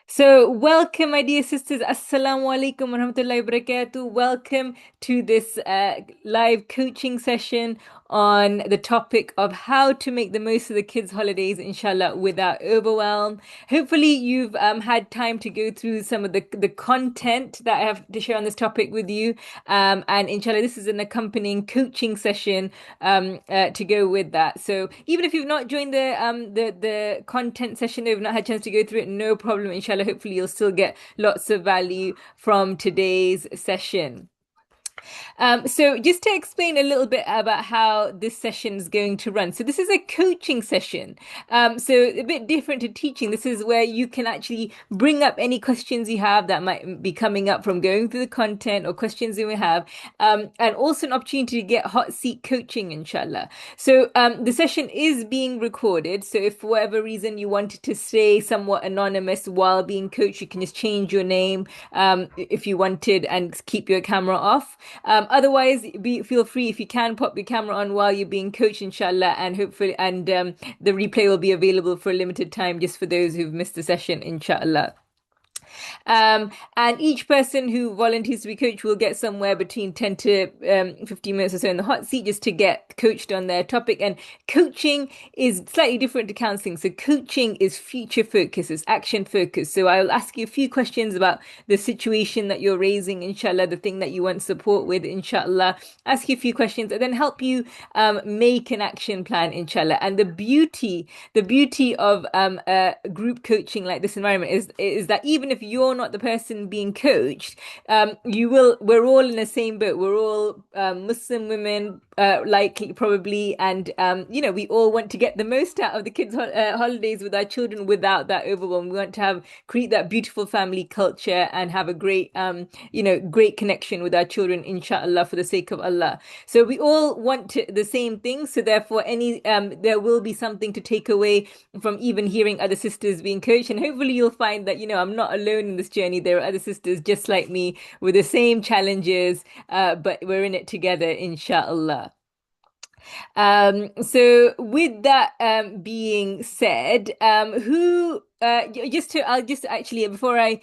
So, welcome, my dear sisters. Assalamu alaikum wa rahmatullahi wa barakatuh. Welcome to this live coaching session on the topic of how to make the most of the kids' holidays, inshallah, without overwhelm. Hopefully, you've had time to go through some of the content that I have to share on this topic with you. And inshallah, this is an accompanying coaching session to go with that. So, even if you've not joined the content session, if you've not had a chance to go through it, no problem, inshallah. Hopefully, you'll still get lots of value from today's session. So just to explain a little bit about how this session is going to run. So this is a coaching session. So a bit different to teaching. This is where you can actually bring up any questions you have that might be coming up from going through the content or questions you may have. And also an opportunity to get hot seat coaching, inshallah. So the session is being recorded. So if for whatever reason you wanted to stay somewhat anonymous while being coached, you can just change your name if you wanted and keep your camera off. Otherwise, feel free if you can pop your camera on while you're being coached, inshallah, and hopefully, and the replay will be available for a limited time just for those who've missed the session, inshallah. And each person who volunteers to be coached will get somewhere between 10 to 15 minutes or so in the hot seat just to get coached on their topic. And coaching is slightly different to counseling. So coaching is future focus, it's action focus. So I'll ask you a few questions about the situation that you're raising, inshallah, the thing that you want support with, inshallah. Ask you a few questions and then help you make an action plan, inshallah. And the beauty of group coaching like this environment is that even if you're not the person being coached, we're all in the same boat. We're all Muslim women, likely, probably, and we all want to get the most out of the kids' holidays with our children without that overwhelm. We want to create that beautiful family culture and have a great connection with our children, inshallah, for the sake of Allah. So we all the same thing. So therefore, there will be something to take away from even hearing other sisters being coached. And hopefully you'll find that, I'm not alone in this journey. There are other sisters just like me with the same challenges, but we're in it together, inshallah. So with that being said, I'll just actually, before I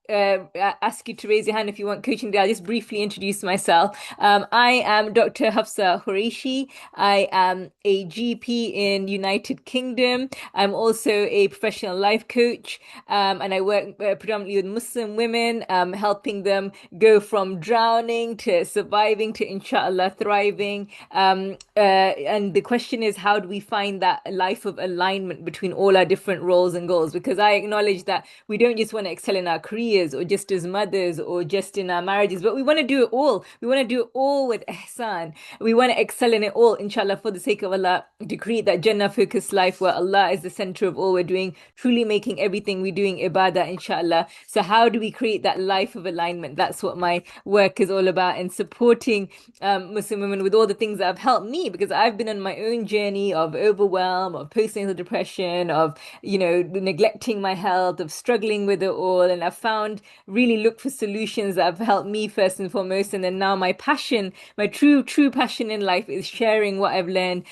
ask you to raise your hand if you want coaching today, I'll just briefly introduce myself. I am Dr. Hafsa Qureshi. I am a GP in United Kingdom. I'm also a professional life coach, and I work predominantly with Muslim women, helping them go from drowning to surviving to inshallah thriving. And the question is, how do we find that life of alignment between all our different roles and goals? Because I acknowledge that we don't just want to excel in our careers or just as mothers or just in our marriages, but we want to do it all. We want to do it all with ihsan. We want to excel in it all, inshallah, for the sake of Allah, to create that Jannah focused life where Allah is the center of all we're doing, truly making everything we're doing ibadah, inshallah. So how do we create that life of alignment? That's what my work is all about, and supporting Muslim women with all the things that have helped me, because I've been on my own journey of overwhelm, of postnatal depression, of neglecting my health, of struggling with it all, and I've found really look for solutions that have helped me first and foremost. And then now my passion, my true passion in life is sharing what I've learned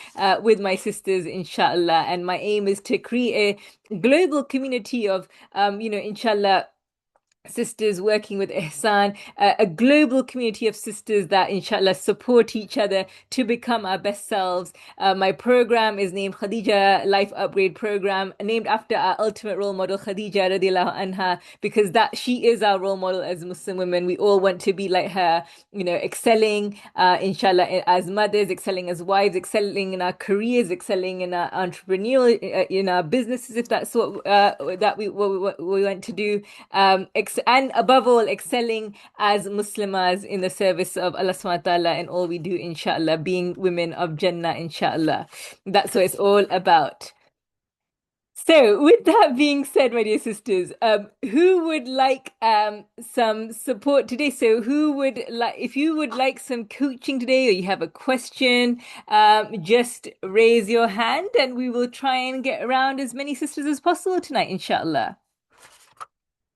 with my sisters, inshallah. And my aim is to create a global community of inshallah, sisters working with Ihsan, a global community of sisters that inshallah support each other to become our best selves. My program is named Khadija Life Upgrade Program, named after our ultimate role model, Khadija radiallahu anha, because that she is our role model as Muslim women. We all want to be like her, excelling, inshallah, as mothers, excelling as wives, excelling in our careers, excelling in our entrepreneurial, in our businesses, if that's what we want to do. And above all, excelling as Muslimas in the service of Allah subhanahu wa ta'ala and all we do, inshallah, being women of Jannah, inshallah. That's what it's all about. So, with that being said, my dear sisters, who would like some support today? So, who would like, if you would like some coaching today, or you have a question, just raise your hand, and we will try and get around as many sisters as possible tonight, inshallah.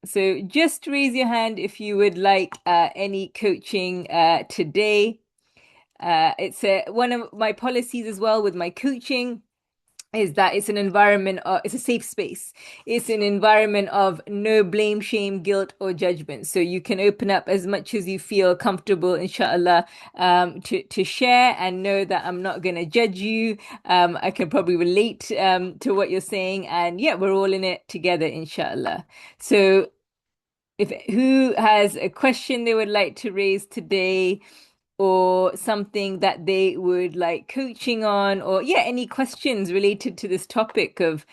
So just raise your hand if you would like any coaching today. It's one of my policies as well with my coaching is that it's an environment of, it's a safe space. It's an environment of no blame, shame, guilt, or judgment. So you can open up as much as you feel comfortable, inshallah, to share and know that I'm not going to judge you. I can probably relate to what you're saying. And yeah, we're all in it together, inshallah. So if who has a question they would like to raise today, or something that they would like coaching on, or yeah, any questions related to this topic of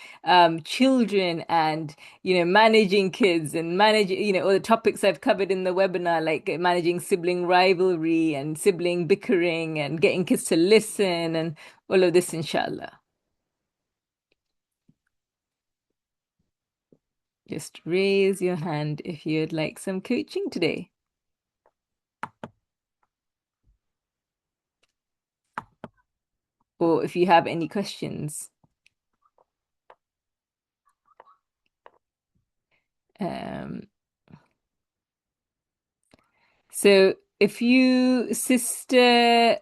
children and managing kids and managing all the topics I've covered in the webinar, like managing sibling rivalry and sibling bickering and getting kids to listen and all of this, inshallah. Just raise your hand if you'd like some coaching today, or if you have any questions. Um, so if you, sister,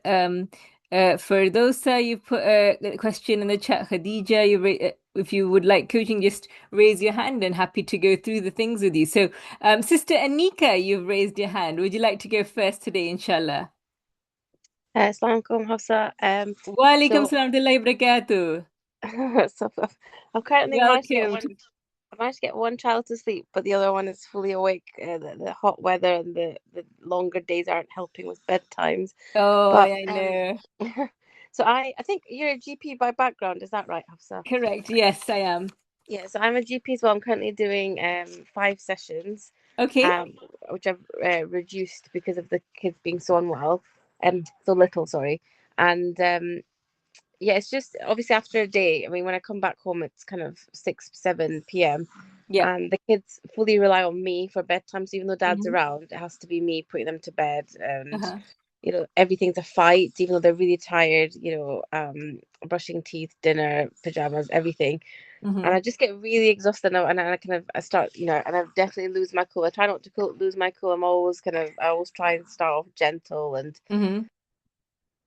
Ferdosa, you put a question in the chat. Khadija, if you would like coaching, just raise your hand and happy to go through the things with you. So, Sister Anika, you've raised your hand. Would you like to go first today, inshallah? Assalamu alaikum, Hafsa. Wa alaikum So, salam wa rahmatullahi wa barakatuh. so I'm currently managed to get Welcome. one. I managed to get one child to sleep, but the other one is fully awake. The hot weather and the longer days aren't helping with bedtimes. Oh, But I know. so I think you're a GP by background. Is that right, Hafsa? Correct. Yes, I am. Yeah. So I'm a GP as well. I'm currently doing 5 sessions, Okay. um, which I've reduced because of the kids being so unwell, so little. Sorry, and yeah, it's just obviously after a day. I mean, when I come back home, it's kind of 6, 7 p.m. Yeah. And the kids fully rely on me for bedtime. So even though dad's Hmm. around, it has to be me putting them to bed. And, Uh-huh. everything's a fight, even though they're really tired, brushing teeth, dinner, pajamas, everything. And Hmm. I just get really exhausted now. And I kind of, I start, and I definitely lose my cool. I try not to lose my cool. I always try and start off gentle and Hmm.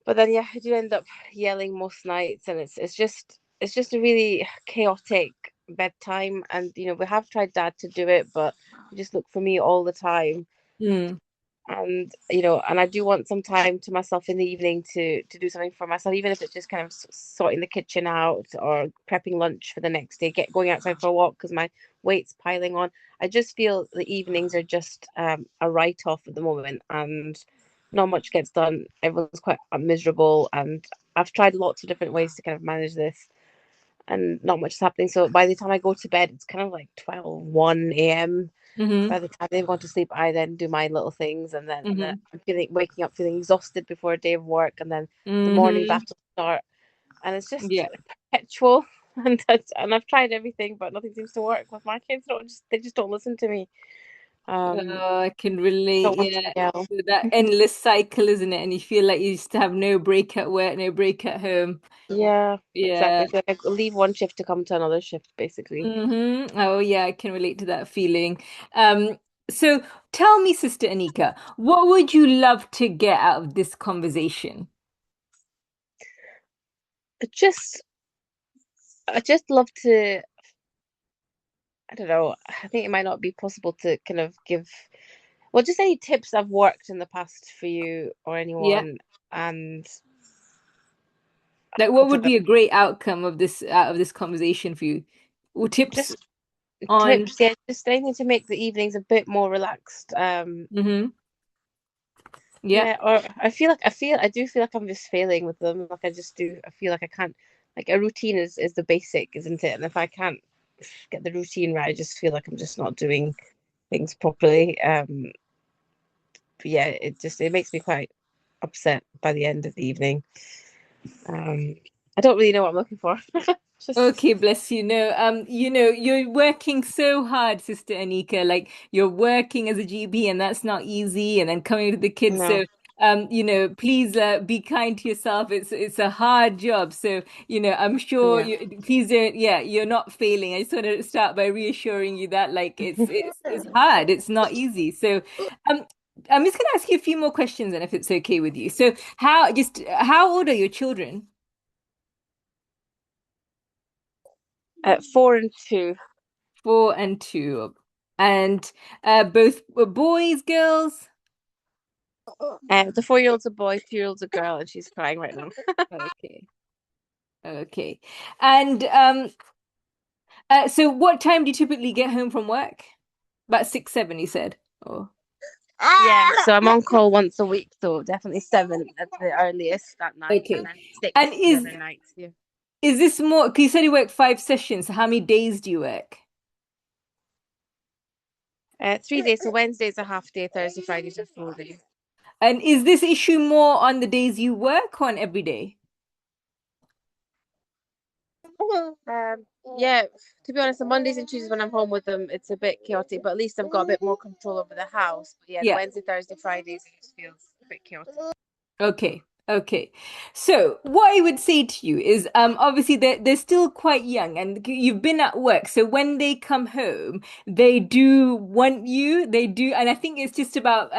but then yeah, I do end up yelling most nights, and it's just a really chaotic bedtime. And we have tried dad to do it, but he just look for me all the time. Mm. And and I do want some time to myself in the evening to do something for myself, even if it's just kind of sorting the kitchen out or prepping lunch for the next day, get going outside for a walk because my weight's piling on. I just feel the evenings are just a write-off at the moment, and not much gets done. Everyone's quite miserable, and I've tried lots of different ways to kind of manage this, and not much is happening. So by the time I go to bed, it's kind of like 12, 1 a.m. Hmm. By the time they've gone to sleep, I then do my little things, and then Hmm. I'm waking up feeling exhausted before a day of work, and then the morning Hmm. battles start, and it's just Yeah. perpetual. And I've tried everything, but nothing seems to work with my kids. They just don't listen to me. Um, I can relate. don't want to Yeah. yell. So that endless cycle, isn't it? And you feel like you just have no break at work, no break at home. Yeah, exactly. Yeah. I feel like I leave one shift to come to another shift, basically. Oh, yeah, I can relate to that feeling. So tell me, Sister Anika, what would you love to get out of this Just, I just love to. I don't know. I think it might not be possible to kind of give, well, just any tips I've worked in the past for you or Yeah. anyone, and Like, I what would don't be know, a great outcome of this out of this conversation for you? Or tips just on? tips. Yeah, just anything to make the evenings a bit more relaxed. Hmm. Yeah. Yeah, or I do feel like I'm just failing with them. Like I just do. I feel like I can't. Like a routine is the basic, isn't it? And if I can't get the routine right, I just feel like I'm just not doing things properly. But yeah, it makes me quite upset by the end of the evening. Um, I don't really know what I'm looking for. Just Okay, bless you. No, you're working so hard, Sister Anika. Like you're working as a GB, and that's not easy. And then coming to the kids. no, So, please be kind to yourself. It's a hard job. So, I'm sure yeah. you. Please don't. Yeah, you're not failing. I just want to start by reassuring you that like it's hard. It's not easy. So, um. I'm just gonna ask you a few more questions, and if it's okay with you. So, how old are your children? 4 and 2. 4 and 2. And both were boys, girls? The 4-year-old's a boy, 2-year-old's a girl, and she's crying right now. Okay. Okay. And so what time do you typically get home from work? About 6, 7, you said. Oh, Yeah, so I'm on call once a week, so definitely 7 at the earliest that night, and okay. then 6 And the is other nights. Yeah. is this more, 'cause you said you work 5 sessions, so how many days do you work? 3 days, so Wednesday's a half day, Thursday, Friday's a full day. And is this issue more on the days you work or on every day? Um, yeah, to be honest, on Mondays and Tuesdays when I'm home with them, it's a bit chaotic, but at least I've got a bit more control over the house. But yeah, the Yeah. Wednesday, Thursday, Fridays, it just feels a bit chaotic. Okay. Okay. So what I would say to you is obviously they're still quite young and you've been at work. So when they come home, they do want you. They do, and I think it's just about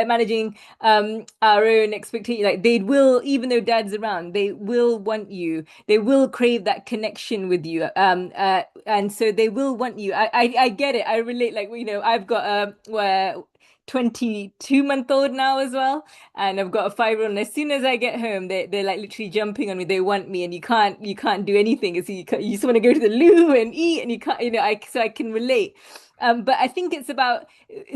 managing our own expectation. Like they will, even though dad's around, they will want you. They will crave that connection with you. And so they will want you. I get it. I relate, like, I've got a 22-month-old now as well, and I've got a 5-year-old. And as soon as I get home, they're like literally jumping on me. They want me, and you can't do anything. It's, you just want to go to the loo and eat, and you can't, so I can relate. But I think it's about,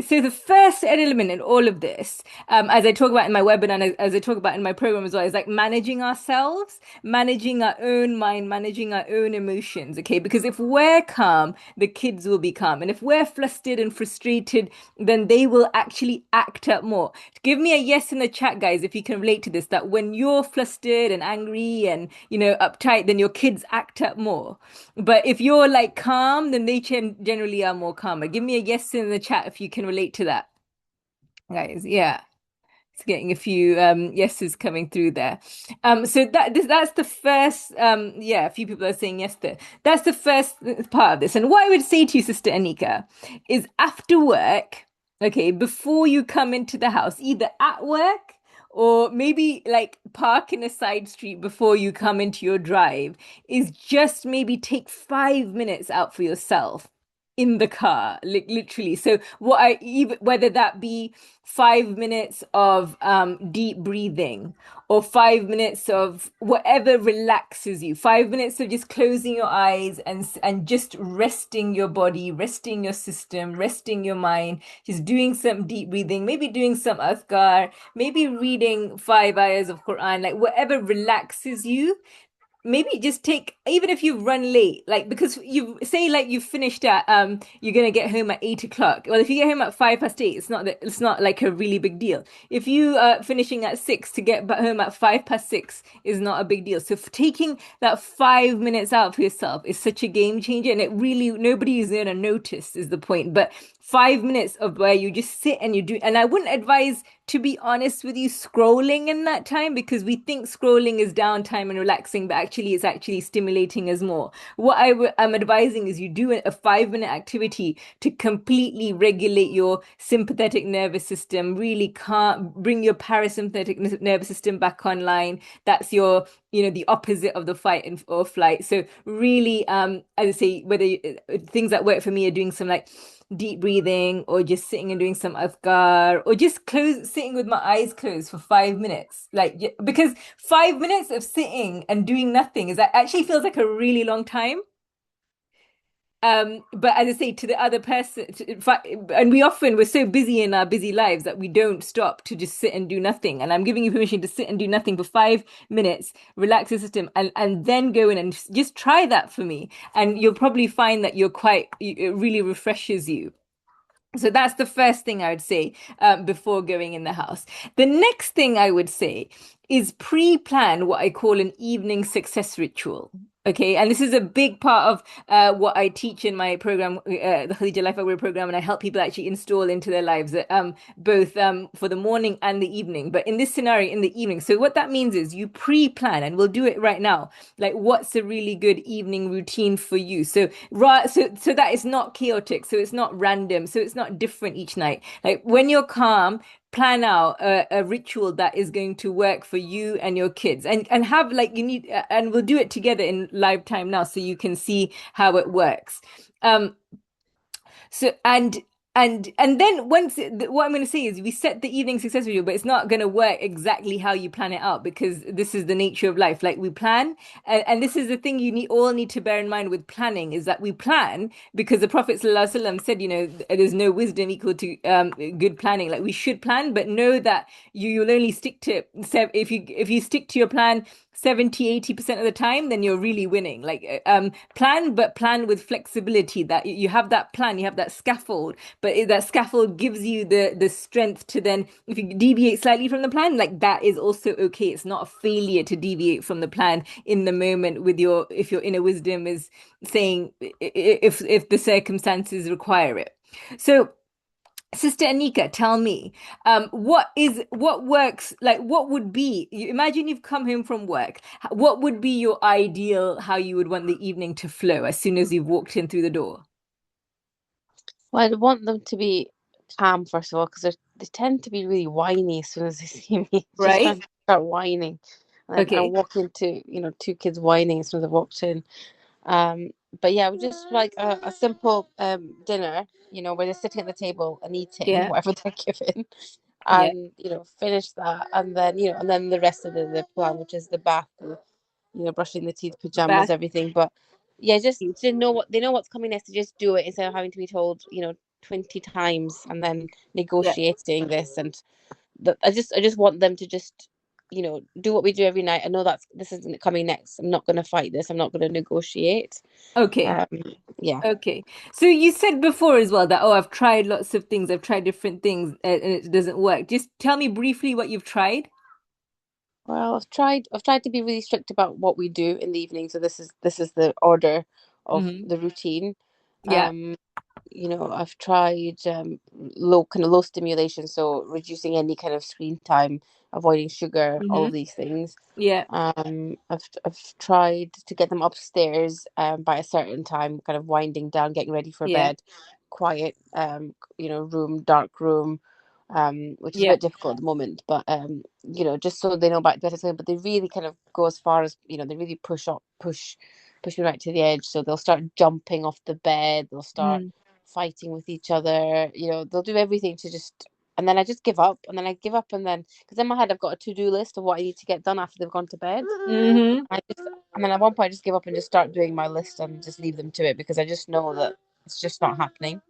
so the first element in all of this, as I talk about in my webinar, and as I talk about in my program as well, is like managing ourselves, managing our own mind, managing our own emotions. Okay, because if we're calm, the kids will be calm, and if we're flustered and frustrated, then they will actually act up more. Give me a yes in the chat, guys, if you can relate to this, that when you're flustered and angry and, uptight, then your kids act up more. But if you're like calm, then they generally are more calmer. Give me a yes in the chat if you can relate to that, guys. Yeah. It's getting a few yeses coming through there. So that's the first yeah, a few people are saying yes there. That's the first part of this. And what I would say to you, Sister Anika, is after work, okay, before you come into the house, either at work or maybe like park in a side street before you come into your drive, is just maybe take 5 minutes out for yourself in the car, like literally. So what I even whether that be 5 minutes of deep breathing, or 5 minutes of whatever relaxes you, 5 minutes of just closing your eyes and just resting your body, resting your system, resting your mind, just doing some deep breathing, maybe doing some azkar, maybe reading 5 ayahs of Quran, like whatever relaxes you. Maybe just take, even if you run late, like, because you say like you finished at you're gonna get home at 8 o'clock. Well, if you get home at 5 past 8, it's not like a really big deal. If you are finishing at 6, to get back home at 5 past 6 is not a big deal. So taking that 5 minutes out for yourself is such a game changer, and it really, nobody is gonna notice, is the point. But 5 minutes of where you just sit and you do, and I wouldn't advise, to be honest with you, scrolling in that time, because we think scrolling is downtime and relaxing, but actually it's actually stimulating us more. What I'm advising is you do a 5 minute activity to completely regulate your sympathetic nervous system, really can't bring your parasympathetic nervous system back online. That's your, the opposite of the fight and or flight. So really, as I say, things that work for me are doing some like deep breathing, or just sitting and doing some adhkar, or just sitting with my eyes closed for 5 minutes, like, because 5 minutes of sitting and doing nothing is, that actually feels like a really long time. But as I say, to the other person, and we're so busy in our busy lives that we don't stop to just sit and do nothing. And I'm giving you permission to sit and do nothing for 5 minutes, relax your system, and then go in and just try that for me. And you'll probably find that it really refreshes you. So that's the first thing I would say before going in the house. The next thing I would say is pre-plan what I call an evening success ritual. Okay, and this is a big part of what I teach in my program, the Khadija Life Aware program, and I help people actually install into their lives, both for the morning and the evening. But in this scenario, in the evening, so what that means is you pre-plan, and we'll do it right now. Like, what's a really good evening routine for you? So, right, so that it's not chaotic, so it's not random, so it's not different each night. Like when you're calm, plan out a ritual that is going to work for you and your kids, and have like you need, and we'll do it together in live time now so you can see how it works. Um, so and then what I'm going to say is we set the evening success video, but it's not going to work exactly how you plan it out because this is the nature of life. Like we plan, and this is the thing you need to bear in mind with planning is that we plan because the Prophet ﷺ said, there's no wisdom equal to good planning. Like we should plan, but know that you'll only stick to if you stick to your plan 70-80% of the time, then you're really winning. Like plan, but plan with flexibility that you have that plan, you have that scaffold, but that scaffold gives you the strength to then, if you deviate slightly from the plan, like that is also okay. It's not a failure to deviate from the plan in the moment with if your inner wisdom is saying if the circumstances require it. So Sister Anika, tell me, what works, like what would be, you imagine you've come home from work. What would be your ideal, how you would want the evening to flow as soon as you've walked in through the door? Well, I'd want them to be calm first of all, because they tend to be really whiny as soon as they see me. Just Right? start whining, and I Okay. walk into two kids whining as soon as I walked in. Um, but yeah, just like a simple dinner, where they're sitting at the table and eating Yeah. whatever they're given, Yeah. and finish that, and then the rest of the plan, which is the bath, brushing the teeth, pajamas, Bath. everything. But yeah, just to know they know what's coming next, to just do it instead of having to be told, 20 times and then Yeah. negotiating this. And I just want them to just, do what we do every night. I know this isn't coming next. I'm not going to fight this. I'm not going to negotiate. Okay. Um, yeah. Okay. So you said before as well that, oh, I've tried lots of things, I've tried different things, and it doesn't work. Just tell me briefly what you've tried. Well, I've tried to be really strict about what we do in the evening. So this is the order of Hmm. the routine. Yeah. Um, I've tried low stimulation, so reducing any kind of screen time, avoiding sugar, all Hmm. of these things. Yeah. I've tried to get them upstairs by a certain time, kind of winding down, getting ready for Yeah. bed, quiet room, dark room, which is a Yeah. bit difficult at the moment, but just so they know about better time. But they really kind of go as far as, they really push me right to the edge. So they'll start jumping off the bed, they'll start Mm. fighting with each other, they'll do everything to just, and then I just give up, and then I give up, and then, because in my head I've got a to-do list of what I need to get done after they've gone to bed. Hmm. And then at one point I just give up and just start doing my list and just leave them to it, because I just know that it's just not happening.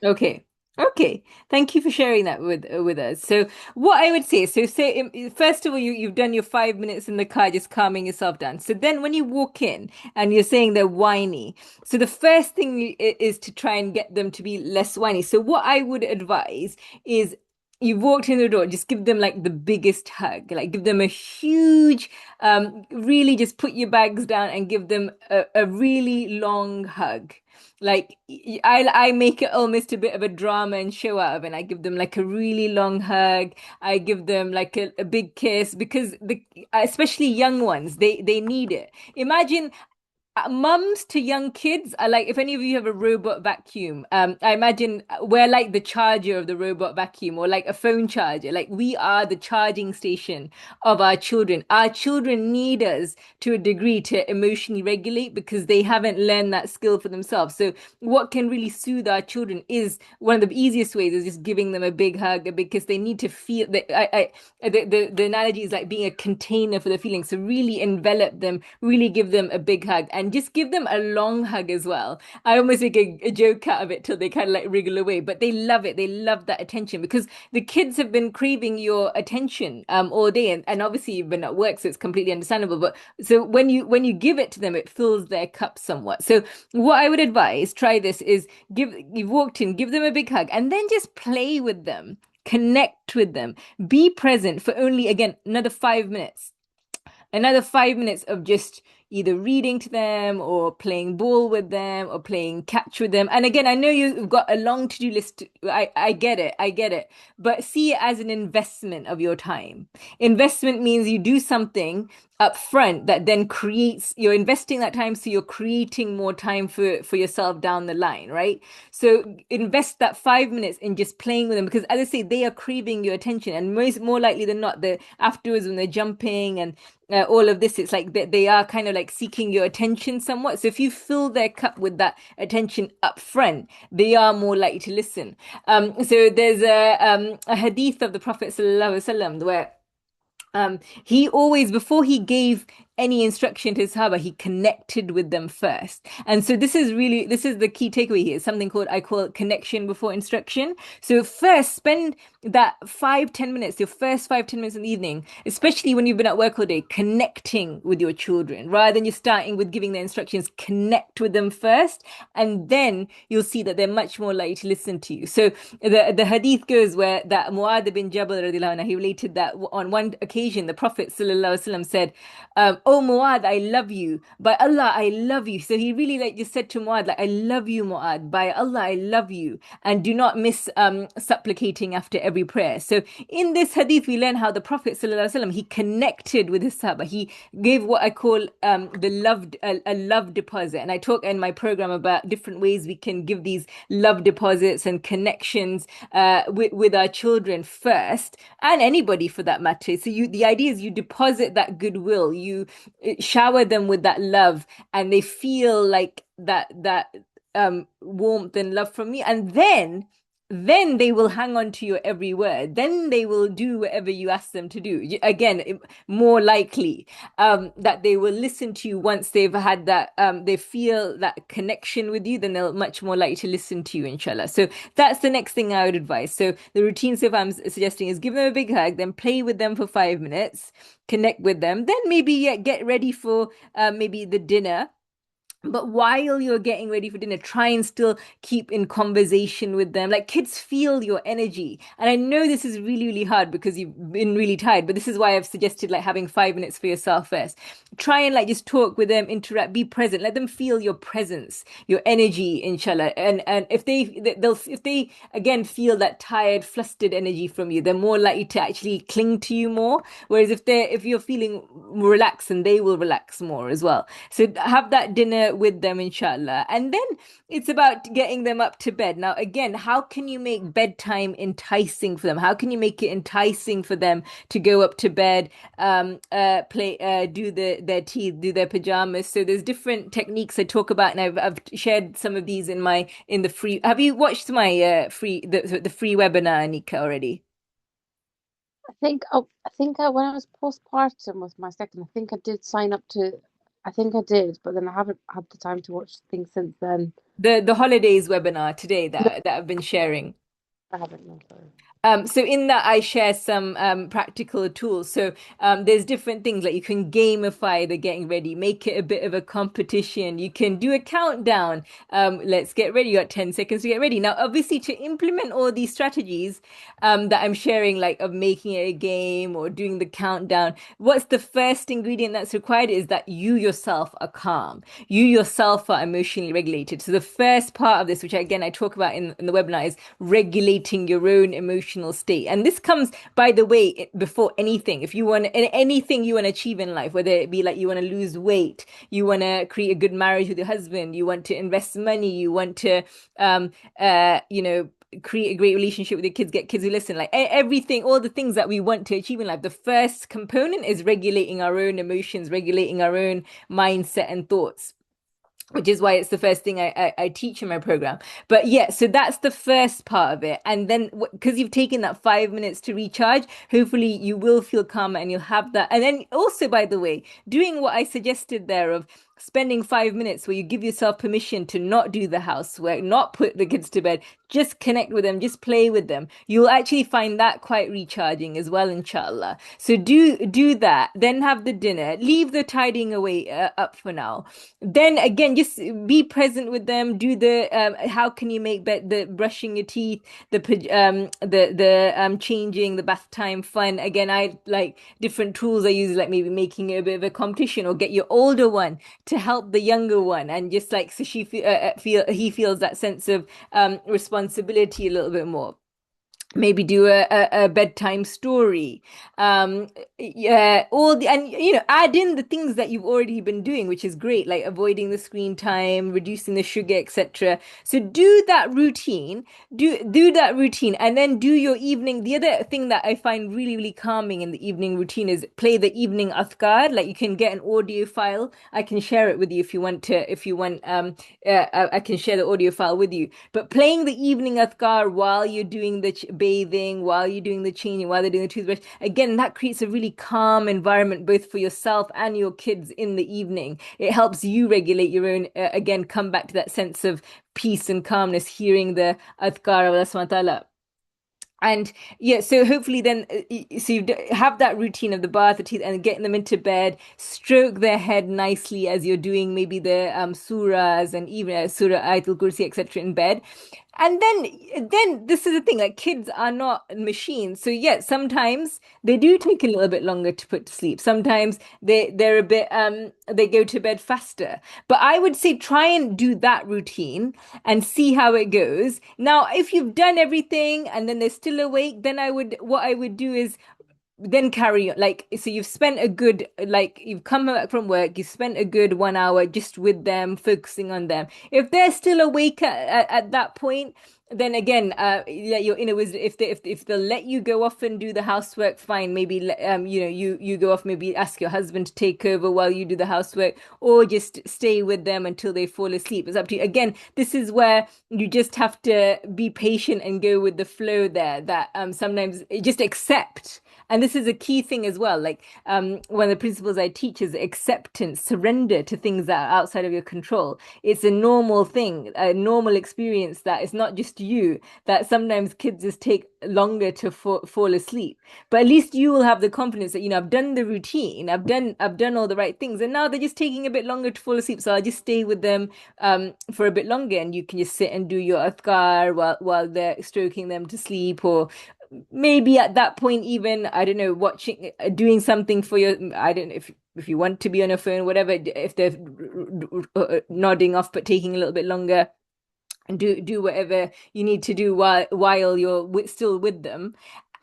Okay. Okay. Thank you for sharing that with us. So what I would say, so say first of all, you've done your 5 minutes in the car, just calming yourself down. So then when you walk in and you're saying they're whiny, so the first thing is to try and get them to be less whiny. So what I would advise is you've walked in the door, just give them like the biggest hug, like give them a huge, really just put your bags down and give them a really long hug. Like I make it almost a bit of a drama and show out of it. And I give them like a really long hug. I give them like a big kiss because especially young ones, they need it. Imagine mums to young kids are like, if any of you have a robot vacuum, I imagine we're like the charger of the robot vacuum, or like a phone charger. Like we are the charging station of our children. Our children need us to a degree to emotionally regulate because they haven't learned that skill for themselves. So what can really soothe our children is one of the easiest ways is just giving them a big hug, because they need to feel that. The analogy is like being a container for the feelings. So really envelop them, really give them a big hug, and just give them a long hug as well. I almost make a joke out of it till they kind of like wriggle away, but they love it. They love that attention because the kids have been craving your attention all day, and obviously you've been at work, so it's completely understandable. But so when you give it to them, it fills their cup somewhat. So what I would advise, try this, is you've walked in, give them a big hug, and then just play with them. Connect with them. Be present for only, again, another 5 minutes of just either reading to them or playing ball with them or playing catch with them. And again, I know you've got a long to-do list. I get it. I get it. But see it as an investment of your time. Investment means you do something up front that then creates, you're investing that time, so you're creating more time for yourself down the line, right? So invest that 5 minutes in just playing with them, because as I say, they are craving your attention, and most more likely than not, the afterwards when they're jumping and all of this, it's like they are kind of like seeking your attention somewhat. So if you fill their cup with that attention up front, they are more likely to listen. So there's a hadith of the Prophet sallallahu alaihi wasallam where he always, before he gave any instruction to his Sahaba, he connected with them first. And so this is the key takeaway here. Something called, I call it connection before instruction. So first, spend that 5, 10 minutes, your first 5, 10 minutes in the evening, especially when you've been at work all day, connecting with your children, rather than you starting with giving the instructions. Connect with them first, and then you'll see that they're much more likely to listen to you. So the hadith goes where that Muad bin Jabal radiallahu anhu, he related that on one occasion the Prophet sallallahu alaihi wasallam said, "Oh Muad, I love you. By Allah, I love you." So he really like just said to Muad, like, "I love you, Muad. By Allah, I love you." And do not miss supplicating after every prayer. So in this hadith, we learn how the Prophet sallallahu alaihi wasallam, he connected with his Sahaba. He gave what I call the love a love deposit. And I talk in my program about different ways we can give these love deposits and connections with our children first, and anybody for that matter. So the idea is you deposit that goodwill, you shower them with that love, and they feel like that warmth and love from you, and then they will hang on to your every word. Then they will do whatever you ask them to do. Again, more likely that they will listen to you once they've had that, they feel that connection with you, then they'll much more likely to listen to you, inshallah. So that's the next thing I would advise. So the routine, so if I'm suggesting, is give them a big hug, then play with them for 5 minutes, connect with them, then maybe get ready for maybe the dinner. But while you're getting ready for dinner, try and still keep in conversation with them. Like, kids feel your energy. And I know this is really, really hard because you've been really tired, but this is why I've suggested like having 5 minutes for yourself first. Try and like just talk with them, interact, be present. Let them feel your presence, your energy, inshallah. And if they again feel that tired, flustered energy from you, they're more likely to actually cling to you more. Whereas if you're feeling relaxed, and they will relax more as well. So have that dinner with them, inshallah. And then it's about getting them up to bed. Now, again, how can you make bedtime enticing for them? How can you make it enticing for them to go up to bed, do their tea, do their pajamas? So there's different techniques I talk about, and I've shared some of these in the free. Have you watched my the free webinar, Nika, already? I think when I was postpartum with my second, I think I did sign up to. I think I did, but then I haven't had the time to watch things since then. The holidays webinar today No, that I've been sharing. I haven't. No, sorry. So in that I share some practical tools. So there's different things like you can gamify the getting ready, make it a bit of a competition. You can do a countdown. Let's get ready. You got 10 seconds to get ready. Now, obviously, to implement all these strategies that I'm sharing, like of making it a game or doing the countdown, what's the first ingredient that's required is that you yourself are calm. You yourself are emotionally regulated. So the first part of this, which again I talk about in the webinar, is regulating your own emotional state. And this comes, by the way, before anything. If you want anything you want to achieve in life, whether it be like you want to lose weight, you want to create a good marriage with your husband, you want to invest money, you want to create a great relationship with your kids, get kids who listen, like everything, all the things that we want to achieve in life, the first component is regulating our own emotions, regulating our own mindset and thoughts, which is why it's the first thing I teach in my program. But yeah, so that's the first part of it. And then because you've taken that 5 minutes to recharge, hopefully you will feel calmer and you'll have that. And then also, by the way, doing what I suggested there of spending 5 minutes where you give yourself permission to not do the housework, not put the kids to bed, just connect with them, just play with them. You'll actually find that quite recharging as well, inshallah. So do that, then have the dinner, leave the tidying away up for now. Then again, just be present with them. Do the how can you make the brushing your teeth, the changing, the bath time fun. Again, I like different tools I use, like maybe making it a bit of a competition, or get your older one to help the younger one, and just like so he feels that sense of responsibility a little bit more. maybe do a bedtime story. Yeah, all the, and add in the things that you've already been doing, which is great, like avoiding the screen time, reducing the sugar, etc. So do that routine, do that routine, and then do your evening. The other thing that I find really, really calming in the evening routine is play the evening athkar. Like you can get an audio file. I can share it with you if you want to, if you want, I can share the audio file with you. But playing the evening athkar while you're doing the bathing, while you're doing the changing, while they're doing the toothbrush, again, that creates a really calm environment both for yourself and your kids in the evening. It helps you regulate your own, again, come back to that sense of peace and calmness, hearing the athkar of Allah subhanahu wa ta'ala. And yeah, so hopefully then, so you have that routine of the bath, the teeth, and getting them into bed, stroke their head nicely as you're doing maybe the surahs and even Surah Ayatul Kursi, etc. in bed. And then this is the thing, like kids are not machines. So yeah, sometimes they do take a little bit longer to put to sleep. Sometimes they're a bit they go to bed faster. But I would say try and do that routine and see how it goes. Now, if you've done everything and then they're still awake, then what I would do is then carry on. Like, so you've spent a good, like, you've come back from work, you've spent a good 1 hour just with them, focusing on them. If they're still awake at that point, then again, yeah, your inner wisdom, if they'll let you go off and do the housework, fine. Maybe you go off, maybe ask your husband to take over while you do the housework, or just stay with them until they fall asleep. It's up to you. Again, this is where you just have to be patient and go with the flow there. That sometimes just accept. And this is a key thing as well. Like one of the principles I teach is acceptance, surrender to things that are outside of your control. It's a normal thing, a normal experience that it's not just you, that sometimes kids just take longer to fall asleep. But at least you will have the confidence that, I've done the routine, I've done all the right things, and now they're just taking a bit longer to fall asleep. So I'll just stay with them for a bit longer, and you can just sit and do your adhkar while they're stroking them to sleep, or maybe at that point even I don't know, watching, doing something for your, I don't know, if you want to be on a phone, whatever, if they're nodding off but taking a little bit longer, and do whatever you need to do while you're still with them.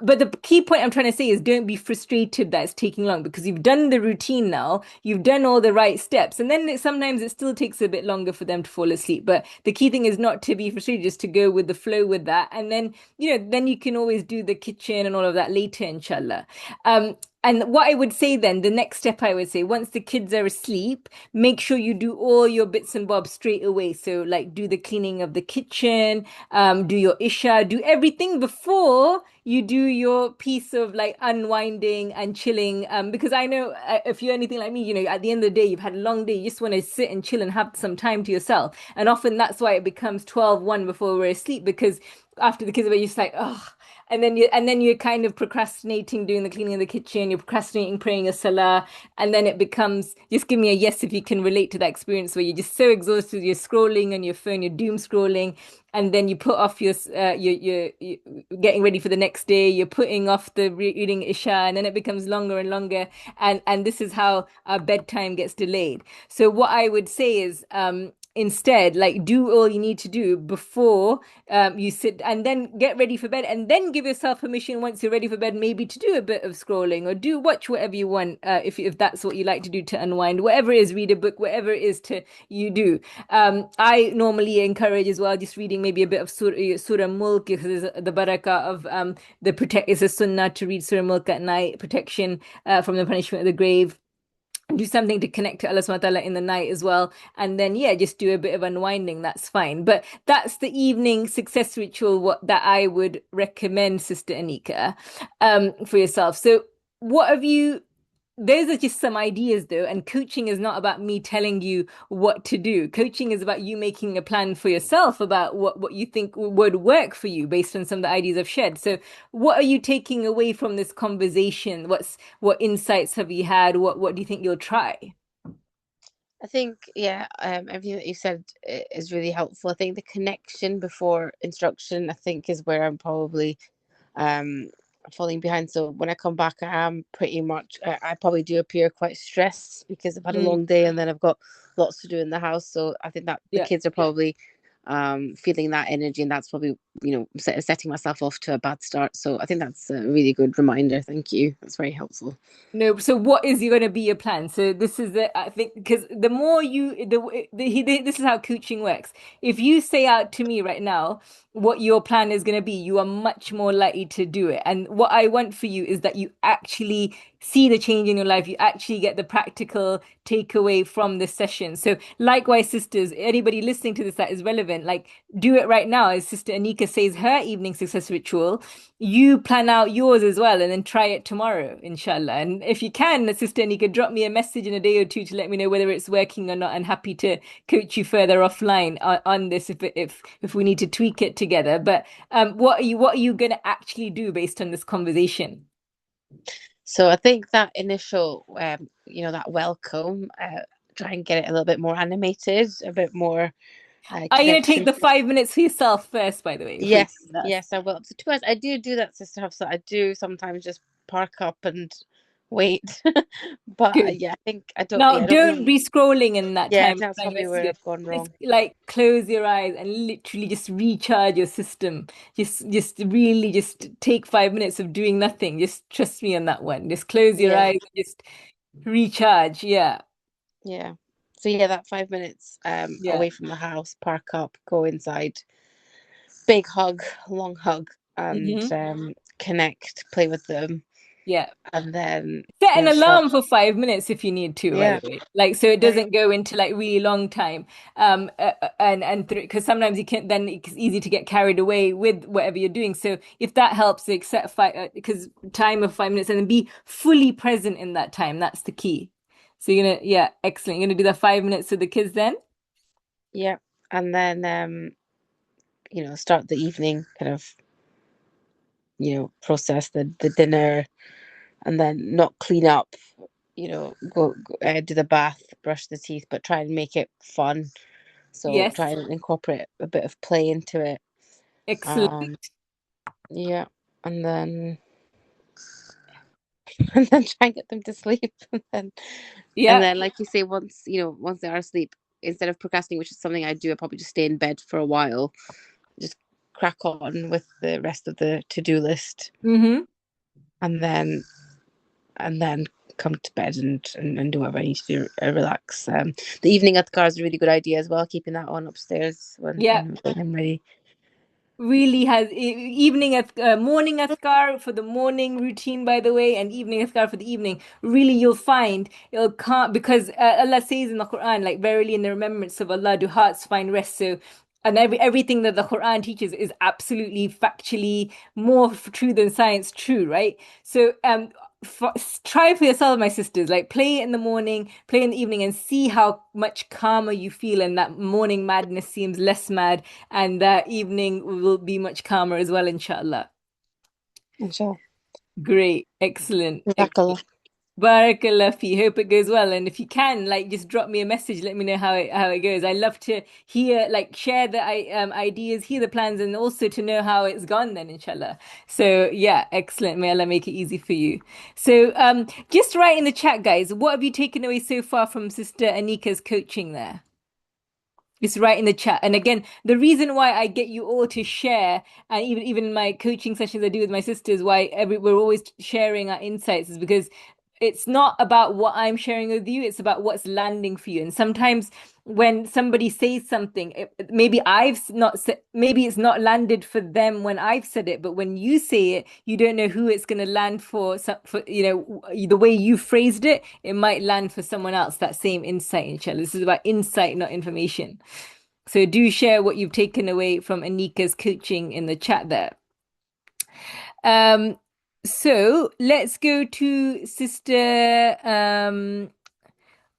But the key point I'm trying to say is don't be frustrated that it's taking long, because you've done the routine now, you've done all the right steps, and then sometimes it still takes a bit longer for them to fall asleep. But the key thing is not to be frustrated, just to go with the flow with that. And then, then you can always do the kitchen and all of that later, inshallah. And what I would say then, the next step I would say, once the kids are asleep, make sure you do all your bits and bobs straight away. So, like, do the cleaning of the kitchen, do your isha, do everything before you do your piece of like unwinding and chilling. Because I know if you're anything like me, at the end of the day, you've had a long day, you just want to sit and chill and have some time to yourself. And often that's why it becomes 12, 1 before we're asleep, because after the kids are bed, you're just like, oh, and then you're kind of procrastinating doing the cleaning of the kitchen, you're procrastinating praying a salah, and then it becomes, just give me a yes if you can relate to that experience where you're just so exhausted, you're scrolling on your phone, you're doom scrolling, and then you put off you're getting ready for the next day, you're putting off the reading isha, and then it becomes longer and longer, and this is how our bedtime gets delayed. So what I would say is, instead, like, do all you need to do before you sit, and then get ready for bed, and then give yourself permission once you're ready for bed, maybe to do a bit of scrolling, or do watch whatever you want, if that's what you like to do to unwind, whatever it is, read a book, whatever it is to you do. I normally encourage as well just reading maybe a bit of Surah Mulk, because the barakah of the protect. It's a sunnah to read Surah Mulk at night, protection from the punishment of the grave. Do something to connect to Allah subhanahu wa ta'ala in the night as well. And then, yeah, just do a bit of unwinding. That's fine. But that's the evening success ritual that I would recommend, Sister Anika, for yourself. So what have you, those are just some ideas though, and coaching is not about me telling you what to do. Coaching is about you making a plan for yourself about what you think would work for you based on some of the ideas I've shared. So what are you taking away from this conversation? What insights have you had? What do you think you'll try? I think, yeah, everything that you said is really helpful. I think the connection before instruction, I think, is where I'm probably um falling behind. So when I come back, I am pretty much, I probably do appear quite stressed because I've had a Mm, long day and then I've got lots to do in the house. So I think that the yeah. kids are probably feeling that energy, and that's probably setting myself off to a bad start. So I think that's a really good reminder. Thank you. That's very helpful. No, so what is going to be your plan? So this is the I think because the more you this is how coaching works. If you say out to me right now what your plan is going to be, you are much more likely to do it. And what I want for you is that you actually see the change in your life. You actually get the practical takeaway from this session. So likewise, sisters, anybody listening to this that is relevant, like do it right now. As Sister Anika says, her evening success ritual, you plan out yours as well and then try it tomorrow, inshallah. And if you can, Sister Anika, drop me a message in a day or two to let me know whether it's working or not. I'm happy to coach you further offline on this if we need to tweak it together. But what are you gonna actually do based on this conversation? So I think that initial, that welcome, try and get it a little bit more animated, a bit more Are you gonna take connection. the 5 minutes for yourself first, by the way, before you Yes, do that? yes, I will. So to be honest, I do that, Sister Hafsa. I do sometimes just park up and wait. But Good. yeah, I think I don't. Now, Yeah, I don't don't really. be scrolling in that Yeah, I time think of that's time probably you're where asleep. I've gone Just wrong. like close your eyes and literally just recharge your system. Just really just take 5 minutes of doing nothing. Just trust me on that one. Just close your Yeah, eyes and just recharge. Yeah. yeah. So yeah, that 5 minutes Yeah. away from the house, park up, go inside, big hug, long hug, and Hmm. connect, play with them, Yeah. and then Set an start. alarm for 5 minutes if you need to, by the Yeah, way. Like so it yeah, yeah, doesn't go into like really long time. And because sometimes you can then it's easy to get carried away with whatever you're doing. So if that helps, like set five because time of 5 minutes and then be fully present in that time. That's the key. So you're gonna yeah, excellent. You're gonna do the 5 minutes with the kids then? yeah. And then start the evening kind of process the dinner, and then not clean up, go do the bath, brush the teeth, but try and make it fun. So try Yes. and incorporate a bit of play into it. Excellent. Um, yeah, and then and then try and get them to sleep, and Yeah. then like you say, once they are asleep, instead of procrastinating, which is something I do, I probably just stay in bed for a while, just crack on with the rest of the to-do list, Mm-hmm. and then and then come to bed and do whatever I need to do, relax. The evening at the car is a really good idea as well, keeping that on upstairs Yeah. when I'm ready. Really has evening at morning athkar for the morning routine, by the way, and evening athkar for the evening. Really, you'll find it'll can't because Allah says in the Quran, like verily in the remembrance of Allah do hearts find rest. So and everything that the Quran teaches is absolutely factually more true than science true, right? So try for yourself, my sisters. Like play in the morning, play in the evening, and see how much calmer you feel, and that morning madness seems less mad and that evening will be much calmer as well, inshallah. Inshallah. Great, excellent, excellent. Jazakallah. Barakallah fi. Hope it goes well. And if you can, like, just drop me a message. Let me know how it goes. I love to hear, like, share the ideas, hear the plans, and also to know how it's gone. Then, inshallah. So yeah, excellent. May Allah make it easy for you. So just write in the chat, guys. What have you taken away so far from Sister Anika's coaching there? It's right in the chat. And again, the reason why I get you all to share, and even in my coaching sessions I do with my sisters, why we're always sharing our insights is because it's not about what I'm sharing with you, it's about what's landing for you. And sometimes when somebody says something, maybe maybe it's not landed for them when I've said it, but when you say it, you don't know who it's going to land for. For the way you phrased it, it might land for someone else. That same insight, inshallah. This is about insight, not information. So do share what you've taken away from Anika's coaching in the chat there. Um, so let's go to Sister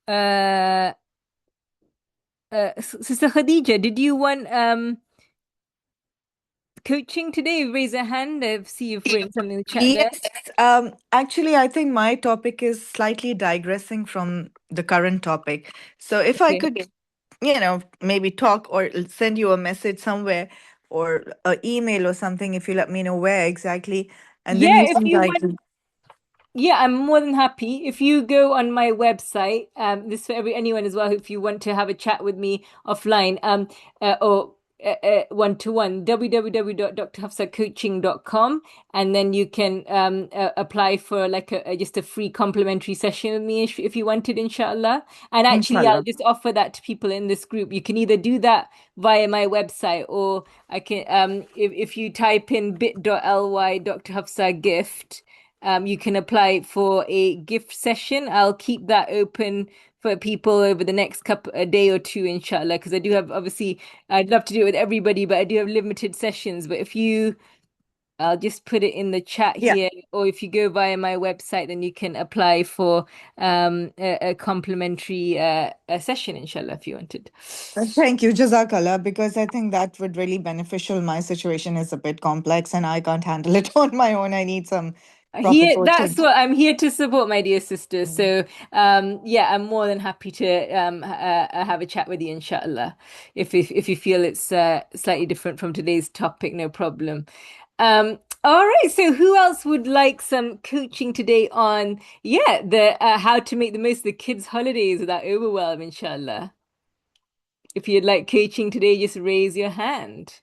uh Sister Khadija. Did you want coaching today? Raise a hand. See you've written something in the chat there. Yes, actually, I think my topic is slightly digressing from the current topic. So if I Okay. could, maybe talk or send you a message somewhere or an email or something if you let me know where exactly, and then Yeah, you if can you like, want. Yeah, I'm more than happy. If you go on my website, this for anyone as well, if you want to have a chat with me offline, or one-to-one, www.drhafsacoaching.com, and then you can apply for like just a free complimentary session with me if you wanted, inshallah. And actually, I'll Inshallah. just offer that to people in this group. You can either do that via my website, or I can if you type in bit.ly Dr. Hafsa gift, you can apply for a gift session. I'll keep that open for people over the next couple a day or two, inshallah, because I do have, obviously, I'd love to do it with everybody, but I do have limited sessions. But if you I'll just put it in the chat Yeah. here, or if you go via my website, then you can apply for a complimentary a session, inshallah, if you wanted. Thank you, Jazakallah, because I think that would really beneficial. My situation is a bit complex and I can't handle it on my own. I need some proper Here, that's coaching. what I'm here to support, my dear sister. Mm. So, yeah, I'm more than happy to have a chat with you, inshallah. If you feel it's slightly different from today's topic, no problem. All right. So, who else would like some coaching today on, yeah, the how to make the most of the kids' holidays without overwhelm, inshallah. If you'd like coaching today, just raise your hand.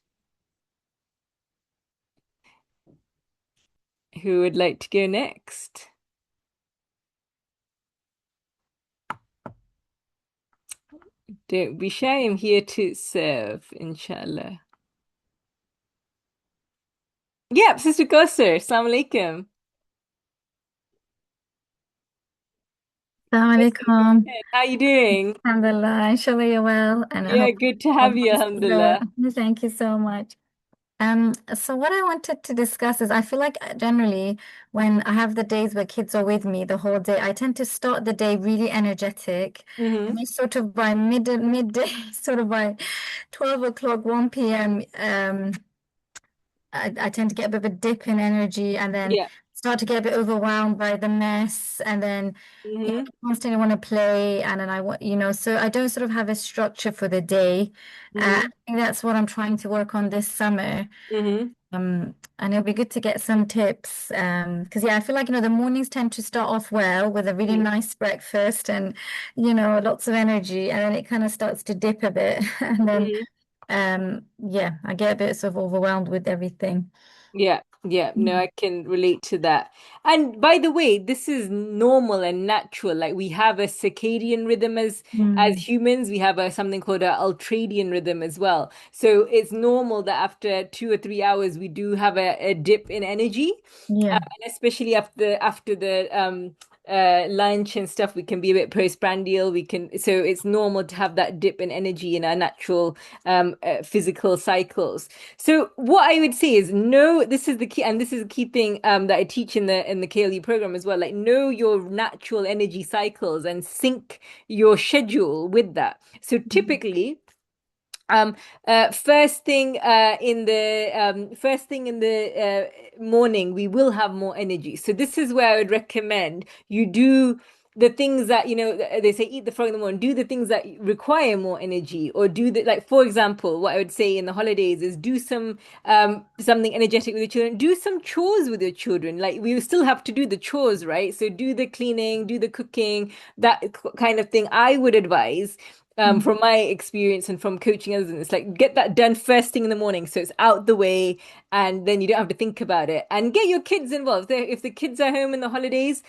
Who would like to go next? Don't be shy. I'm here to serve, inshallah. Yep, Sister Koster. Assalamu alaikum. Assalamu Yes, go alaikum. ahead. How you doing? Alhamdulillah. Inshallah you're well. And I Yeah, hope good to your have you, voice is well. alhamdulillah. Thank you so much. So what I wanted to discuss is I feel like generally when I have the days where kids are with me the whole day, I tend to start the day really energetic. And Mm-hmm. then sort of by midday, sort of by 12 o'clock, 1 p.m., I tend to get a bit of a dip in energy and then Yeah. start to get a bit overwhelmed by the mess and then Mm-hmm. constantly want to play and then I want, so I don't sort of have a structure for the day. I Mm-hmm. think that's what I'm trying to work on this summer. Mm-hmm. And it'll be good to get some tips. Because yeah, I feel like, the mornings tend to start off well with a really Mm-hmm. nice breakfast and, lots of energy, and then it kind of starts to dip a bit. And then Mm-hmm. yeah, I get a bit sort of overwhelmed with everything. Yeah, yeah, no, I can relate to that. And by the way, this is normal and natural. Like we have a circadian rhythm as Mm. humans. We have a something called a ultradian rhythm as well. So it's normal that after 2 or 3 hours we do have a dip in energy. Yeah. And especially after the lunch and stuff, we can be a bit postprandial. So it's normal to have that dip in energy in our natural physical cycles. So what I would say is know this is the key, and this is the key thing that I teach in the KLE program as well. Like know your natural energy cycles and sync your schedule with that. So typically, um, first thing in the morning, we will have more energy. So this is where I would recommend you do the things that, they say eat the frog in the morning, do the things that require more energy, or do the, like, for example, what I would say in the holidays is do something energetic with your children, do some chores with your children. Like we still have to do the chores, right? So do the cleaning, do the cooking, that kind of thing. I would advise Mm. from my experience and from coaching others, and it's like get that done first thing in the morning so it's out the way, and then you don't have to think about it, and get your kids involved. If the kids are home in the holidays,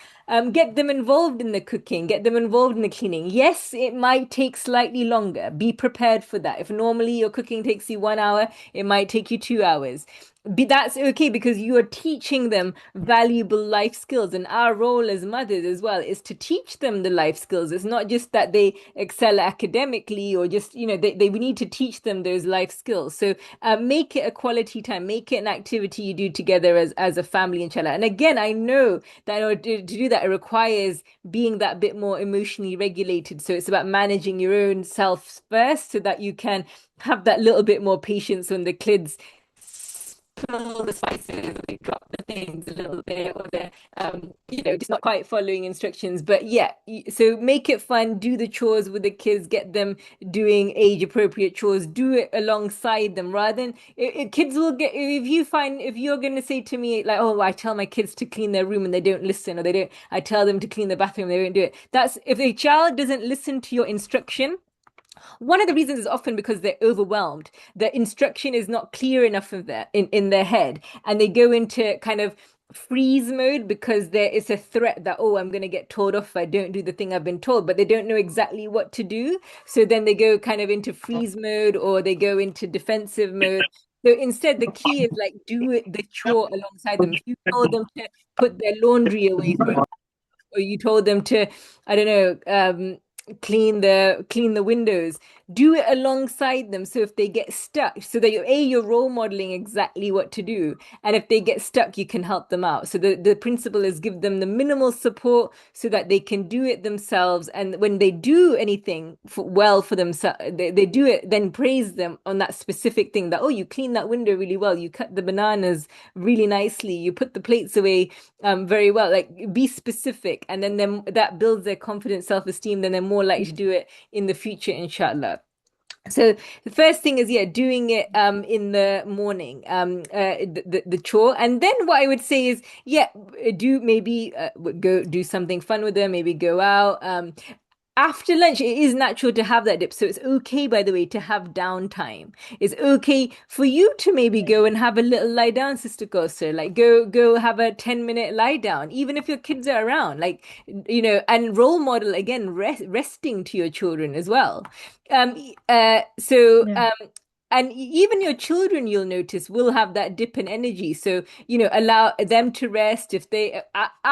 get them involved in the cooking, get them involved in the cleaning. Yes, it might take slightly longer. Be prepared for that. If normally your cooking takes you 1 hour, it might take you 2 hours. That's okay, because you are teaching them valuable life skills, and our role as mothers as well is to teach them the life skills. It's not just that they excel academically, or just we need to teach them those life skills. So make it a quality time, make it an activity you do together as a family, inshallah. And again, I know that in order to do that, it requires being that bit more emotionally regulated. So it's about managing your own self first, so that you can have that little bit more patience when the kids spill the spices, or they drop the things a little bit, or they're just not quite following instructions. But yeah, so make it fun, do the chores with the kids, get them doing age appropriate chores, do it alongside them, rather than kids will get, if you're going to say to me like, oh, I tell my kids to clean their room and they don't listen, or they don't, I tell them to clean the bathroom, they won't do it. That's if a child doesn't listen to your instruction, One of the reasons is often because they're overwhelmed. The instruction is not clear enough of in their head, and they go into kind of freeze mode because there is a threat that, oh, I'm going to get told off if I don't do the thing I've been told, but they don't know exactly what to do. So then they go kind of into freeze mode or they go into defensive mode. So instead, the key is like do the chore alongside them. If you told them to put their laundry away, or you told them to, I don't know, clean the windows, do it alongside them. So if they get stuck, so that you're role modeling exactly what to do, and if they get stuck, you can help them out. So the principle is give them the minimal support so that they can do it themselves. And when they do anything well for themselves, they do it, then praise them on that specific thing, that, oh, you cleaned that window really well, you cut the bananas really nicely, you put the plates away very well. Like, be specific, and then that builds their confidence, self-esteem. Then they're more likely to do it in the future, inshallah. So the first thing is, yeah, doing it in the morning, the chore. And then what I would say is, yeah, do maybe go do something fun with them, maybe go out. After lunch, it is natural to have that dip. So it's okay, by the way, to have downtime. It's okay for you to maybe go and have a little lie down, Sister Koster. Like, go have a 10-minute lie down, even if your kids are around. Like, and role model again, resting to your children as well. So Yeah. and even your children, you'll notice, will have that dip in energy. So, allow them to rest. If they,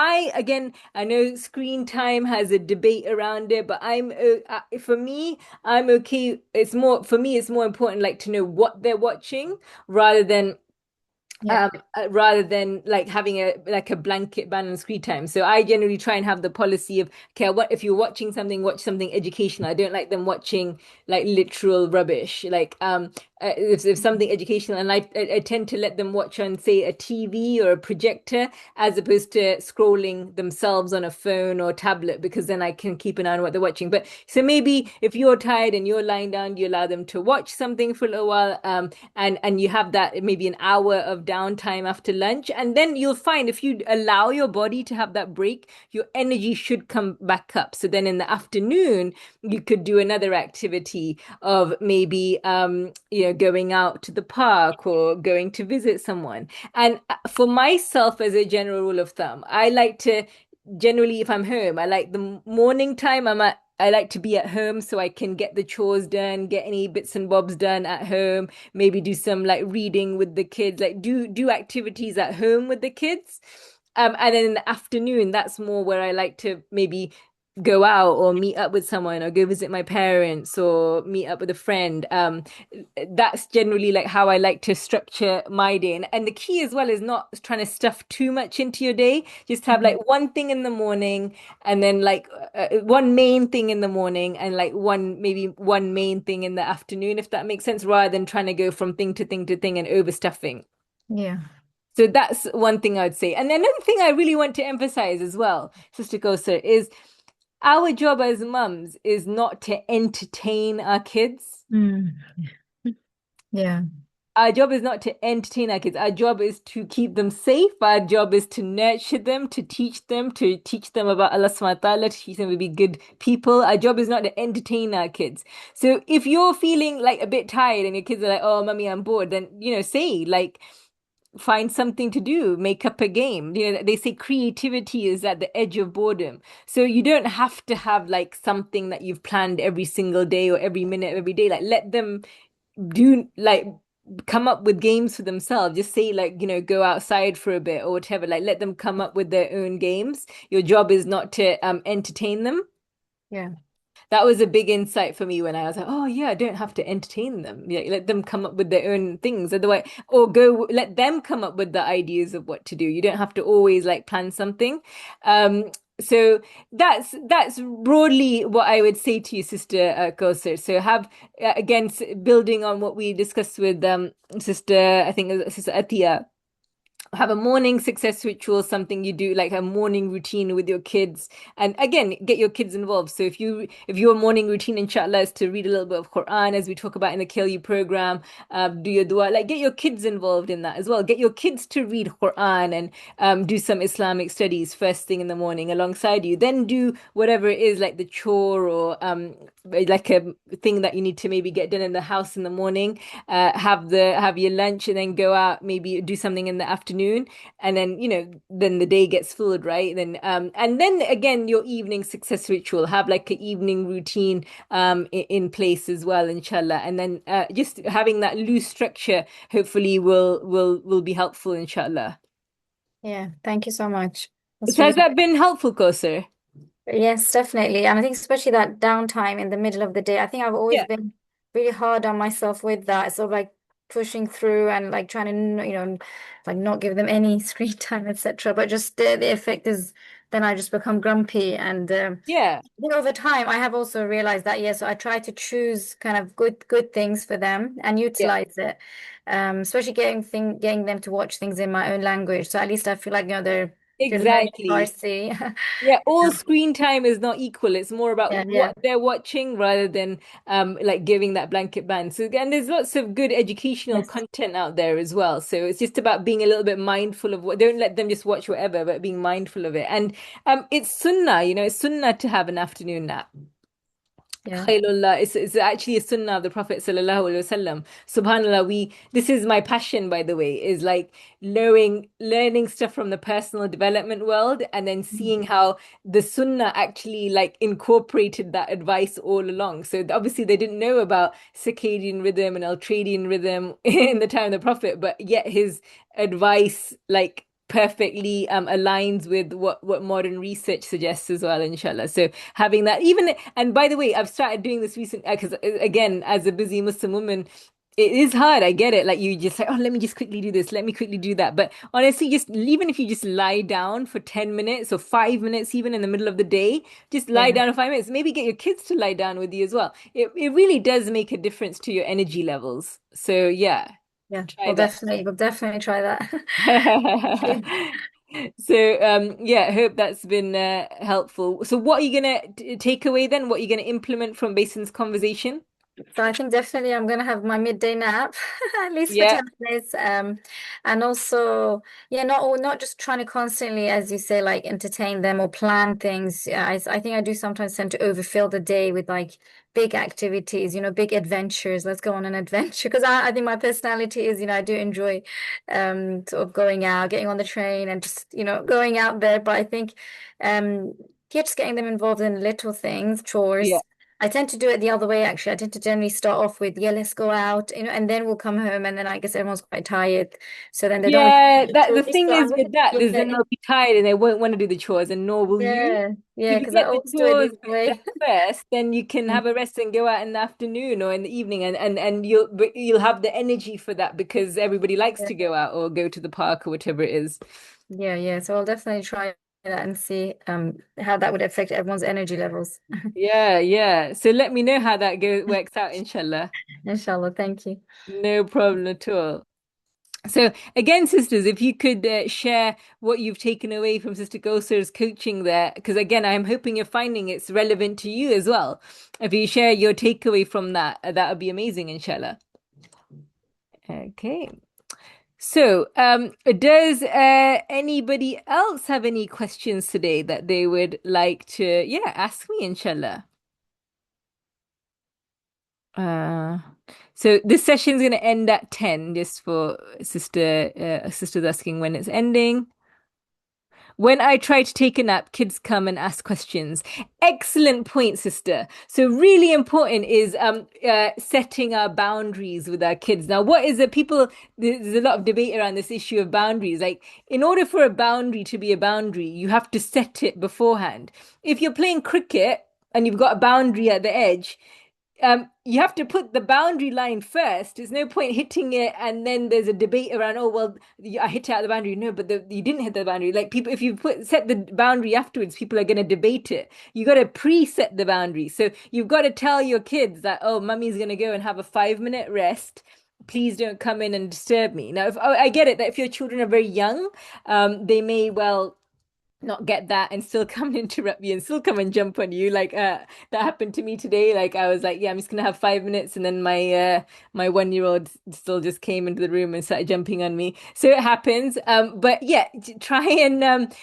again, I know screen time has a debate around it, but for me, I'm okay. For me, it's more important, like, to know what they're watching rather than Yeah. like having a blanket ban on screen time. So I generally try and have the policy of, okay, what if you're watching something, watch something educational. I don't like them watching like literal rubbish. Like if something educational, and I tend to let them watch on, say, a TV or a projector, as opposed to scrolling themselves on a phone or tablet, because then I can keep an eye on what they're watching. But so maybe if you're tired and you're lying down, you allow them to watch something for a little while, and you have that maybe an hour of downtime after lunch. And then you'll find, if you allow your body to have that break, your energy should come back up. So then in the afternoon, you could do another activity of maybe going out to the park or going to visit someone. And for myself, as a general rule of thumb, I like to generally, if I'm home, I like the morning time. I like to be at home so I can get the chores done, get any bits and bobs done at home, maybe do some like reading with the kids, like do activities at home with the kids. And then in the afternoon, that's more where I like to maybe go out or meet up with someone or go visit my parents or meet up with a friend. That's generally like how I like to structure my day. And the key as well is not trying to stuff too much into your day. Just have like one thing in the morning, and then like one main thing in the morning, and like maybe one main thing in the afternoon, if that makes sense, rather than trying to go from thing to thing to thing and overstuffing. Yeah. So that's one thing I would say. And another thing I really want to emphasize as well, Sister Kosa, is our job as mums is not to entertain our kids. Mm. Yeah. Our job is not to entertain our kids. Our job is to keep them safe. Our job is to nurture them, to teach them about Allah subhanahu wa ta'ala, to teach them to be good people. Our job is not to entertain our kids. So if you're feeling like a bit tired and your kids are like, oh, mommy, I'm bored, then, say, like, find something to do, make up a game. They say creativity is at the edge of boredom. So you don't have to have like something that you've planned every single day or every minute of every day. Like, let them do, like, come up with games for themselves. Just say, like, go outside for a bit or whatever. Like, let them come up with their own games. Your job is not to entertain them. Yeah. That was a big insight for me when I was like, oh yeah, I don't have to entertain them. Yeah, let them come up with their own things. Otherwise, or go let them come up with the ideas of what to do. You don't have to always like plan something. So that's broadly what I would say to you, Sister Kausar. So have again, building on what we discussed with Sister, I think Sister Atia, have a morning success ritual, something you do like a morning routine with your kids. And again, get your kids involved. So if your morning routine, inshallah, is to read a little bit of Quran, as we talk about in the Kill You program, do your dua, like get your kids involved in that as well. Get your kids to read Quran and do some Islamic studies first thing in the morning alongside you. Then do whatever it is, like the chore or like a thing that you need to maybe get done in the house in the morning. Have your lunch and then go out, maybe do something in the afternoon, and then then the day gets filled, right? Then and then again, your evening success ritual, have like an evening routine in place as well, inshallah. And then just having that loose structure hopefully will be helpful, inshallah. Yeah, thank you so much. That's So has really that been helpful, Koser? Yes, definitely. And I think especially that downtime in the middle of the day, I think I've always Yeah, been really hard on myself with that. Sort of like pushing through and like trying to, like not give them any screen time, etc. But just the effect is then I just become grumpy. And yeah, I think over time, I have also realized that, yeah, so I try to choose kind of good things for them and yeah, utilize it. Especially getting them to watch things in my own language. So at least I feel like, they're learning exactly. Farsi. Yeah, all screen time is not equal. It's more about Yeah, what yeah. they're watching rather than like giving that blanket ban. So and there's lots of good educational Yes. content out there as well. So it's just about being a little bit mindful of what, don't let them just watch whatever, but being mindful of it. And it's sunnah, it's sunnah to have an afternoon nap. Yeah. Khairullah. It's actually a sunnah of the Prophet sallallahu alaihi wasallam. Subhanallah, this is my passion, by the way, is like learning stuff from the personal development world and then seeing how the sunnah actually like incorporated that advice all along. So obviously they didn't know about circadian rhythm and ultradian rhythm in the time of the Prophet, but yet his advice like perfectly aligns with what modern research suggests as well, inshallah. So having that, even, and by the way, I've started doing this recent because again, as a busy Muslim woman, it is hard. I get it. Like you just like, oh, let me just quickly do this, let me quickly do that. But honestly, just even if you just lie down for 10 minutes or 5 minutes, even in the middle of the day, just lie Yeah. down for 5 minutes. Maybe get your kids to lie down with you as well. It really does make a difference to your energy levels. So yeah, Yeah. try that. We'll definitely try that. So yeah, I hope that's been helpful. So what are you gonna take away then? What are you gonna implement from Basin's conversation? So I think definitely I'm gonna have my midday nap, at least for Yeah, 10 minutes. And also, yeah, not just trying to constantly, as you say, like entertain them or plan things. Yeah, I think I do sometimes tend to overfill the day with like big activities, big adventures. Let's go on an adventure. Because I think my personality is, I do enjoy sort of going out, getting on the train and just, going out there. But I think yeah, just getting them involved in little things, yeah. chores. I tend to do it the other way, actually. I tend to generally start off with, yeah, let's go out, and then we'll come home, and then I guess everyone's quite tired. So then they don't want to Yeah, do that the chores. thing So is I'm with gonna, that is then they'll be tired and they won't want to do the chores, and nor will you. yeah, If you because I get the always do it the chores other done way. first, then you can have a rest and go out in the afternoon or in the evening, and you'll have the energy for that because everybody likes Yeah, to go out or go to the park or whatever it is. yeah, yeah. So I'll definitely try that and see how that would affect everyone's energy levels. Yeah, yeah. So let me know how that works out, inshallah. Inshallah, thank you. No problem at all. So again, sisters, if you could share what you've taken away from Sister Gosar's coaching there, because again, I'm hoping you're finding it's relevant to you as well. If you share your takeaway from that, that would be amazing, inshallah. Okay. So, does anybody else have any questions today that they would like to, yeah, ask me, inshallah? Uh, so this session is going to end at 10, just for sisters asking when it's ending. When I try to take a nap, kids come and ask questions. Excellent point, sister. So really important is setting our boundaries with our kids. Now, what is it? There's a lot of debate around this issue of boundaries. Like, in order for a boundary to be a boundary, you have to set it beforehand. If you're playing cricket and you've got a boundary at the edge, you have to put the boundary line first. There's no point hitting it, and then there's a debate around, oh well, I hit it out the boundary. No, but you didn't hit the boundary. Like people, if you set the boundary afterwards, people are going to debate it. You got to preset the boundary. So you've got to tell your kids that, oh, mummy's going to go and have a 5 minute rest. please don't come in and disturb me. Now, if I get it that if your children are very young, they may well not get that and still come and interrupt you and still come and jump on you like that happened to me today. Like I was like, yeah, I'm just gonna have 5 minutes, and then my 1-year-old still just came into the room and started jumping on me. So it happens. But yeah, try and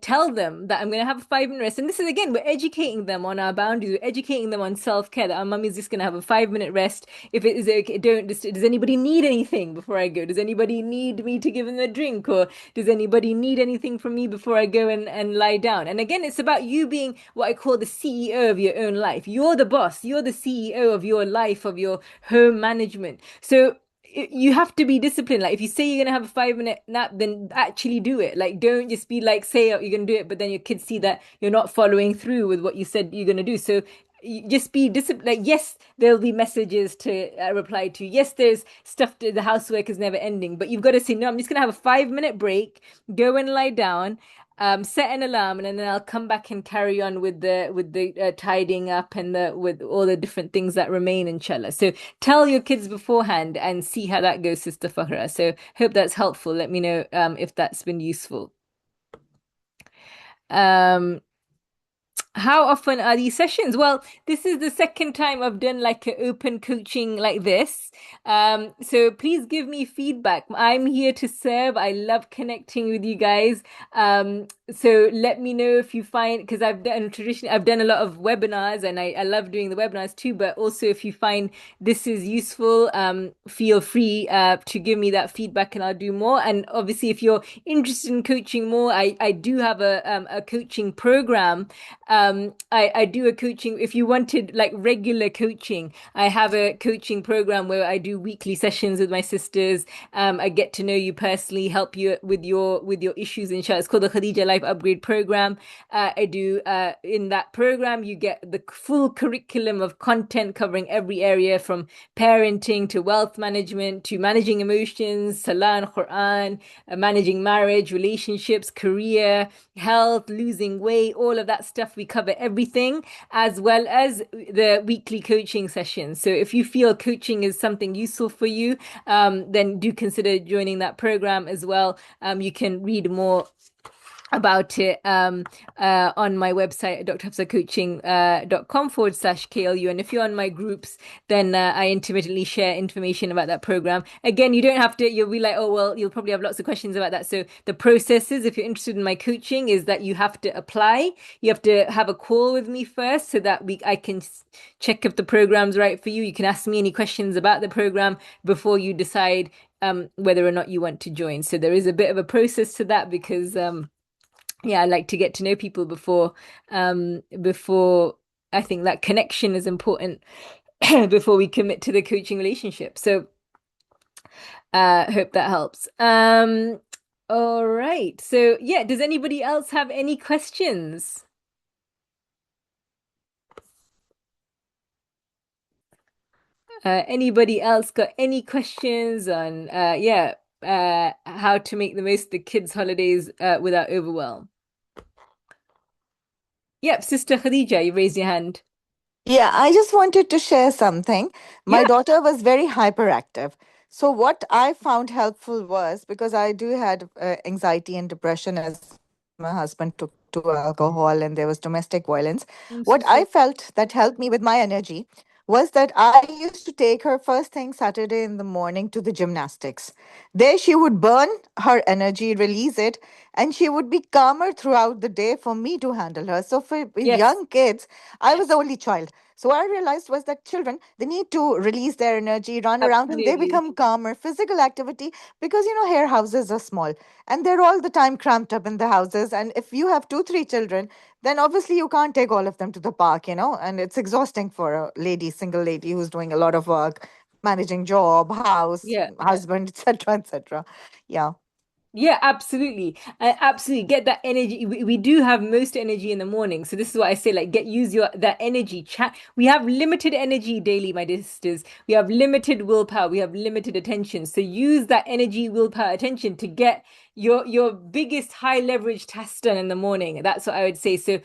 tell them that I'm gonna have a 5 minute rest. And this is again, we're educating them on our boundaries, we're educating them on self-care, that our mummy's just gonna have a 5 minute rest. If it is okay, don't just, does anybody need anything before I go? Does anybody need me to give them a drink, or does anybody need anything from me before I go and lie down? And again, it's about you being what I call the CEO of your own life. You're the boss, you're the CEO of your life, of your home management. So you have to be disciplined. Like if you say you're gonna have a 5 minute nap, then actually do it. Like don't just be like, say you're gonna do it, but then your kids see that you're not following through with what you said you're gonna do. So you just be disciplined. Like yes, there'll be messages to reply to. Yes, there's stuff to, the housework is never ending, but you've got to say, no, I'm just gonna have a 5 minute break, go and lie down, set an alarm, and then I'll come back and carry on with the tidying up and the with all the different things that remain, inshallah. So tell your kids beforehand and see how that goes, Sister Fahra. So hope that's helpful. Let me know if that's been useful. Um, how often are these sessions? Well, this is the second time I've done like an open coaching like this. So please give me feedback. I'm here to serve. I love connecting with you guys. So let me know if you find, because I've done a lot of webinars, and I love doing the webinars too, but also if you find this is useful, feel free to give me that feedback and I'll do more. And obviously, if you're interested in coaching more, I do have a coaching program. I do a coaching. If you wanted like regular coaching, I have a coaching program where I do weekly sessions with my sisters. I get to know you personally, help you with your issues, inshallah. It's called the Khadija Life Upgrade Program. I do in that program, you get the full curriculum of content covering every area from parenting to wealth management to managing emotions, Salah and Quran, managing marriage, relationships, career, health, losing weight, all of that stuff. We cover everything, as well as the weekly coaching sessions. So if you feel coaching is something useful for you, then do consider joining that program as well. You can read more about it on my website, drhafsacoaching.com/KLU. And if you're on my groups, then I intermittently share information about that program. Again, you don't have to, you'll be like, oh, well, you'll probably have lots of questions about that. So the processes, if you're interested in my coaching, is that you have to apply. You have to have a call with me first so that I can check if the program's right for you. You can ask me any questions about the program before you decide whether or not you want to join. So there is a bit of a process to that because yeah, I like to get to know people before I think that connection is important before we commit to the coaching relationship. So hope that helps. All right. So yeah, does anybody else have any questions? Anybody else got any questions on how to make the most of the kids' holidays without overwhelm? Yep, Sister Khadija, you raised your hand. Yeah, I just wanted to share something. My Yeah. daughter was very hyperactive. So what I found helpful was because I do had anxiety and depression as my husband took to alcohol and there was domestic violence. I'm so What I sorry. felt that helped me with my energy was that I used to take her first thing Saturday in the morning to the gymnastics. There she would burn her energy, release it, and she would be calmer throughout the day for me to handle her. So for Yes, young kids, I was the only child. So what I realized was that children, they need to release their energy, run around, and they absolutely. become calmer. Physical activity, because hair houses are small and they're all the time cramped up in the houses. And if you have two, three children, then obviously you can't take all of them to the park, and it's exhausting for a lady, single lady who's doing a lot of work, managing job, house, Yeah. husband, etc., etc. Yeah. Yeah, absolutely. I absolutely get that energy. We do have most energy in the morning. So this is what I say, like use that energy. Chat. We have limited energy daily, my dear sisters. We have limited willpower. We have limited attention. So use that energy, willpower, attention to get your biggest high leverage task done in the morning. That's what I would say. So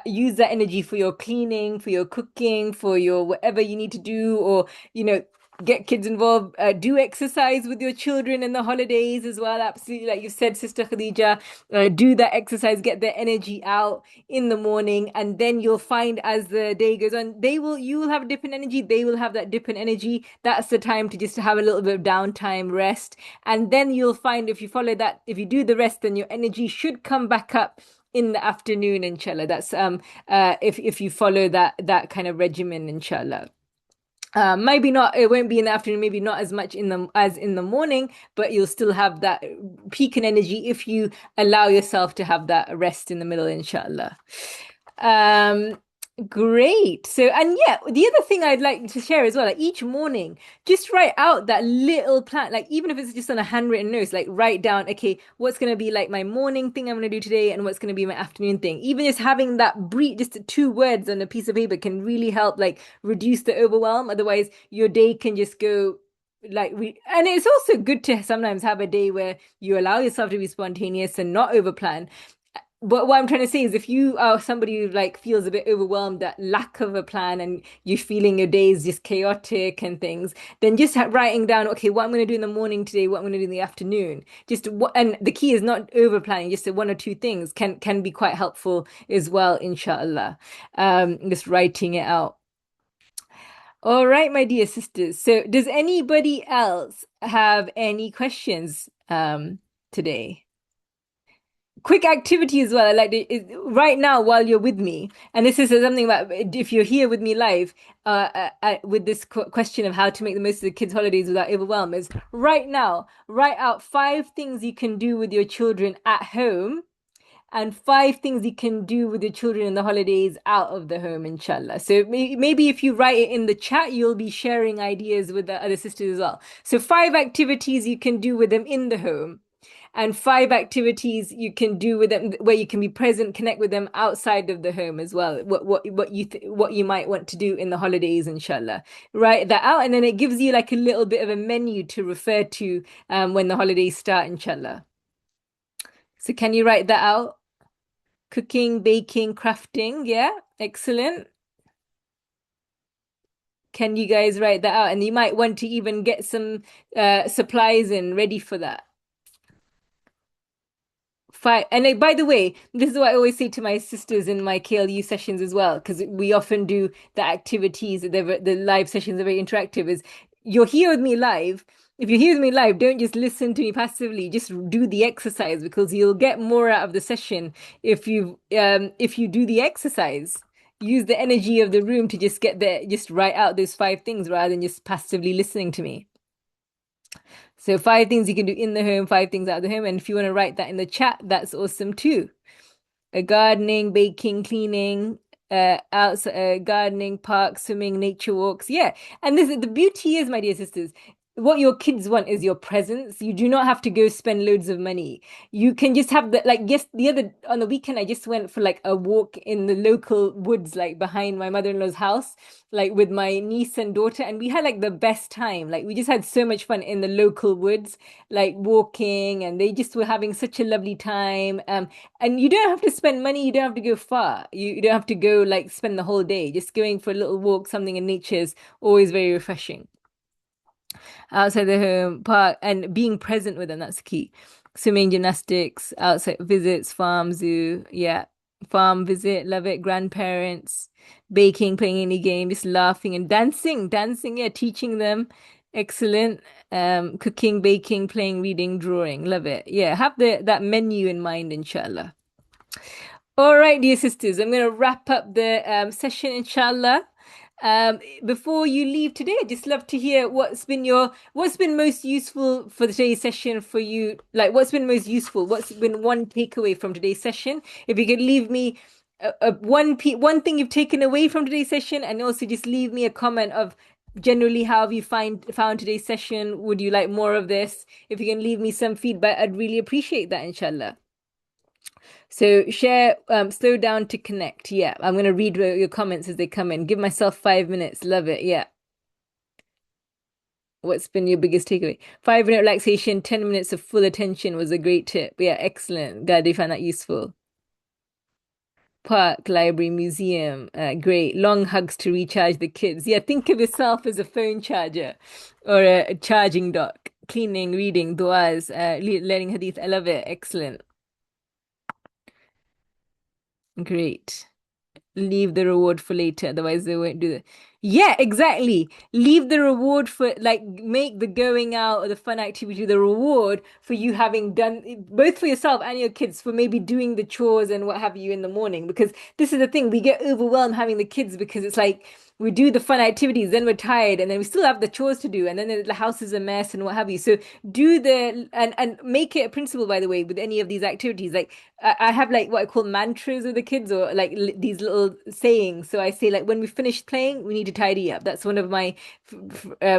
use that energy for your cleaning, for your cooking, for your whatever you need to do, or you know get kids involved. Do exercise with your children in the holidays as well. Absolutely, like you said, Sister Khadija, do that exercise, get their energy out in the morning, and then you'll find as the day goes on, you will have a dip in energy, they will have that dip in energy. That's the time to just have a little bit of downtime, rest, and then you'll find if you follow that, if you do the rest, then your energy should come back up in the afternoon, inshallah. That's if you follow that kind of regimen, inshallah. Maybe not, it won't be in the afternoon, maybe not as much in the morning, but you'll still have that peak in energy if you allow yourself to have that rest in the middle, inshallah. Um, Great. So, and yeah, the other thing I'd like to share as well, like each morning, just write out that little plan, like even if it's just on a handwritten note, like write down, okay, what's going to be like my morning thing I'm going to do today and what's going to be my afternoon thing. Even just having that brief, just 2 words on a piece of paper can really help like reduce the overwhelm. Otherwise, your day can just go and it's also good to sometimes have a day where you allow yourself to be spontaneous and not overplan. But what I'm trying to say is if you are somebody who like feels a bit overwhelmed at lack of a plan and you're feeling your day is just chaotic and things, then just writing down, okay, what I'm going to do in the morning today, what I'm going to do in the afternoon. Just what, and the key is not over planning, just 1 or 2 things can be quite helpful as well, inshallah. Just writing it out. All right, my dear sisters. So does anybody else have any questions today? Quick activity as well. I like right now while you're with me, and this is something about if you're here with me live, with this question of how to make the most of the kids' holidays without overwhelm, is right now write out 5 things you can do with your children at home, and 5 things you can do with your children in the holidays out of the home, inshallah. So maybe if you write it in the chat, you'll be sharing ideas with the other sisters as well. So 5 activities you can do with them in the home and 5 activities you can do with them where you can be present, connect with them outside of the home as well. What you might want to do in the holidays, inshallah. Write that out, and then it gives you like a little bit of a menu to refer to when the holidays start, inshallah. So can you write that out? Cooking, baking, crafting, yeah, excellent. Can you guys write that out? And you might want to even get some supplies in ready for that. Fine. And by the way, this is what I always say to my sisters in my KLU sessions as well, because we often do the activities, the live sessions are very interactive, is you're here with me live. If you're here with me live, don't just listen to me passively, just do the exercise because you'll get more out of the session if you do the exercise. Use the energy of the room to just get there, just write out those 5 things rather than just passively listening to me. So 5 things you can do in the home, 5 things out of the home. And if you want to write that in the chat, that's awesome too. Gardening, baking, cleaning, outside, gardening, park, swimming, nature walks. Yeah. And the beauty is, my dear sisters, what your kids want is your presence. You do not have to go spend loads of money. You can just have yes, on the weekend, I just went for like a walk in the local woods, like behind my mother-in-law's house, like with my niece and daughter. And we had like the best time. Like we just had so much fun in the local woods, like walking, and they just were having such a lovely time. And you don't have to spend money, you don't have to go far. You don't have to go like spend the whole day. Just going for a little walk, something in nature is always very refreshing. Outside the home, park, and being present with them, that's key. Swimming, gymnastics, outside visits, farm, zoo, yeah. Farm visit, love it. Grandparents, baking, playing any game, just laughing and dancing, yeah, teaching them. Excellent. Cooking, baking, playing, reading, drawing, love it. Yeah, have that menu in mind, inshallah. All right, dear sisters, I'm going to wrap up the session, inshallah. Before you leave today, I'd just love to hear what's been most useful for today's session for you. Like, what's been most useful? What's been one takeaway from today's session? If you could leave me one thing you've taken away from today's session, and also just leave me a comment of generally how have you found today's session? Would you like more of this? If you can leave me some feedback, I'd really appreciate that, inshallah. So share, slow down to connect. Yeah, I'm going to read your comments as they come in. Give myself 5 minutes. Love it. Yeah. What's been your biggest takeaway? 5 minute relaxation, 10 minutes of full attention was a great tip. Yeah, excellent. Glad you found that useful. Park, library, museum. Great. Long hugs to recharge the kids. Yeah, think of yourself as a phone charger or a charging dock. Cleaning, reading, du'as, learning hadith. I love it. Excellent. Great. Leave the reward for later, otherwise they won't do it. Yeah, exactly. Leave the reward for, like, make the going out or the fun activity the reward for you having done both for yourself and your kids for maybe doing the chores and what have you in the morning. Because this is the thing, we get overwhelmed having the kids because it's like we do the fun activities, then we're tired, and then we still have the chores to do, and then the house is a mess and what have you. So do the and make it a principle, by the way, with any of these activities. Like I have like what I call mantras with the kids, or like these little sayings. So I say like when we finish playing, we need to tidy up. That's one of my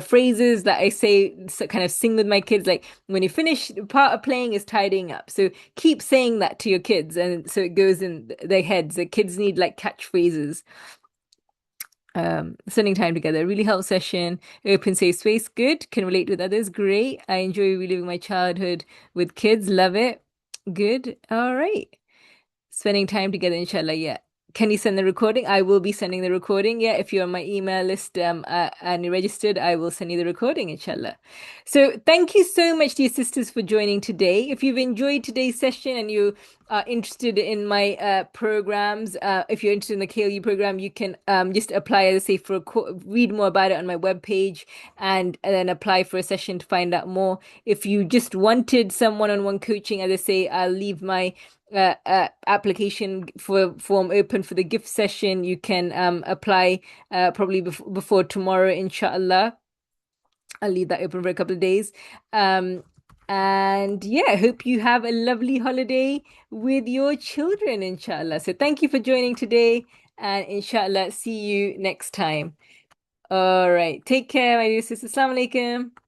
phrases that I say, so kind of sing with my kids. Like when you finish, part of playing is tidying up. So keep saying that to your kids, and so it goes in their heads. The kids need like catchphrases. Spending time together, really helps session. Open safe space, good. Can relate with others, great. I enjoy reliving my childhood with kids, love it. Good. All right. Spending time together, inshallah. Yeah. Can you send the recording? I will be sending the recording. Yeah, if you're on my email list and you're registered, I will send you the recording, inshallah. So thank you so much, dear sisters, for joining today. If you've enjoyed today's session and you are interested in my programs, if you're interested in the KLU program, you can just apply, as I say, for read more about it on my webpage and then apply for a session to find out more. If you just wanted some one-on-one coaching, as I say, I'll leave my application for form open for the gift session. You can apply probably before tomorrow, inshallah. I'll leave that open for a couple of days. And yeah, I hope you have a lovely holiday with your children, inshallah. So thank you for joining today, and inshallah, see you next time. All right, take care, my dear sisters. Assalamu alaikum.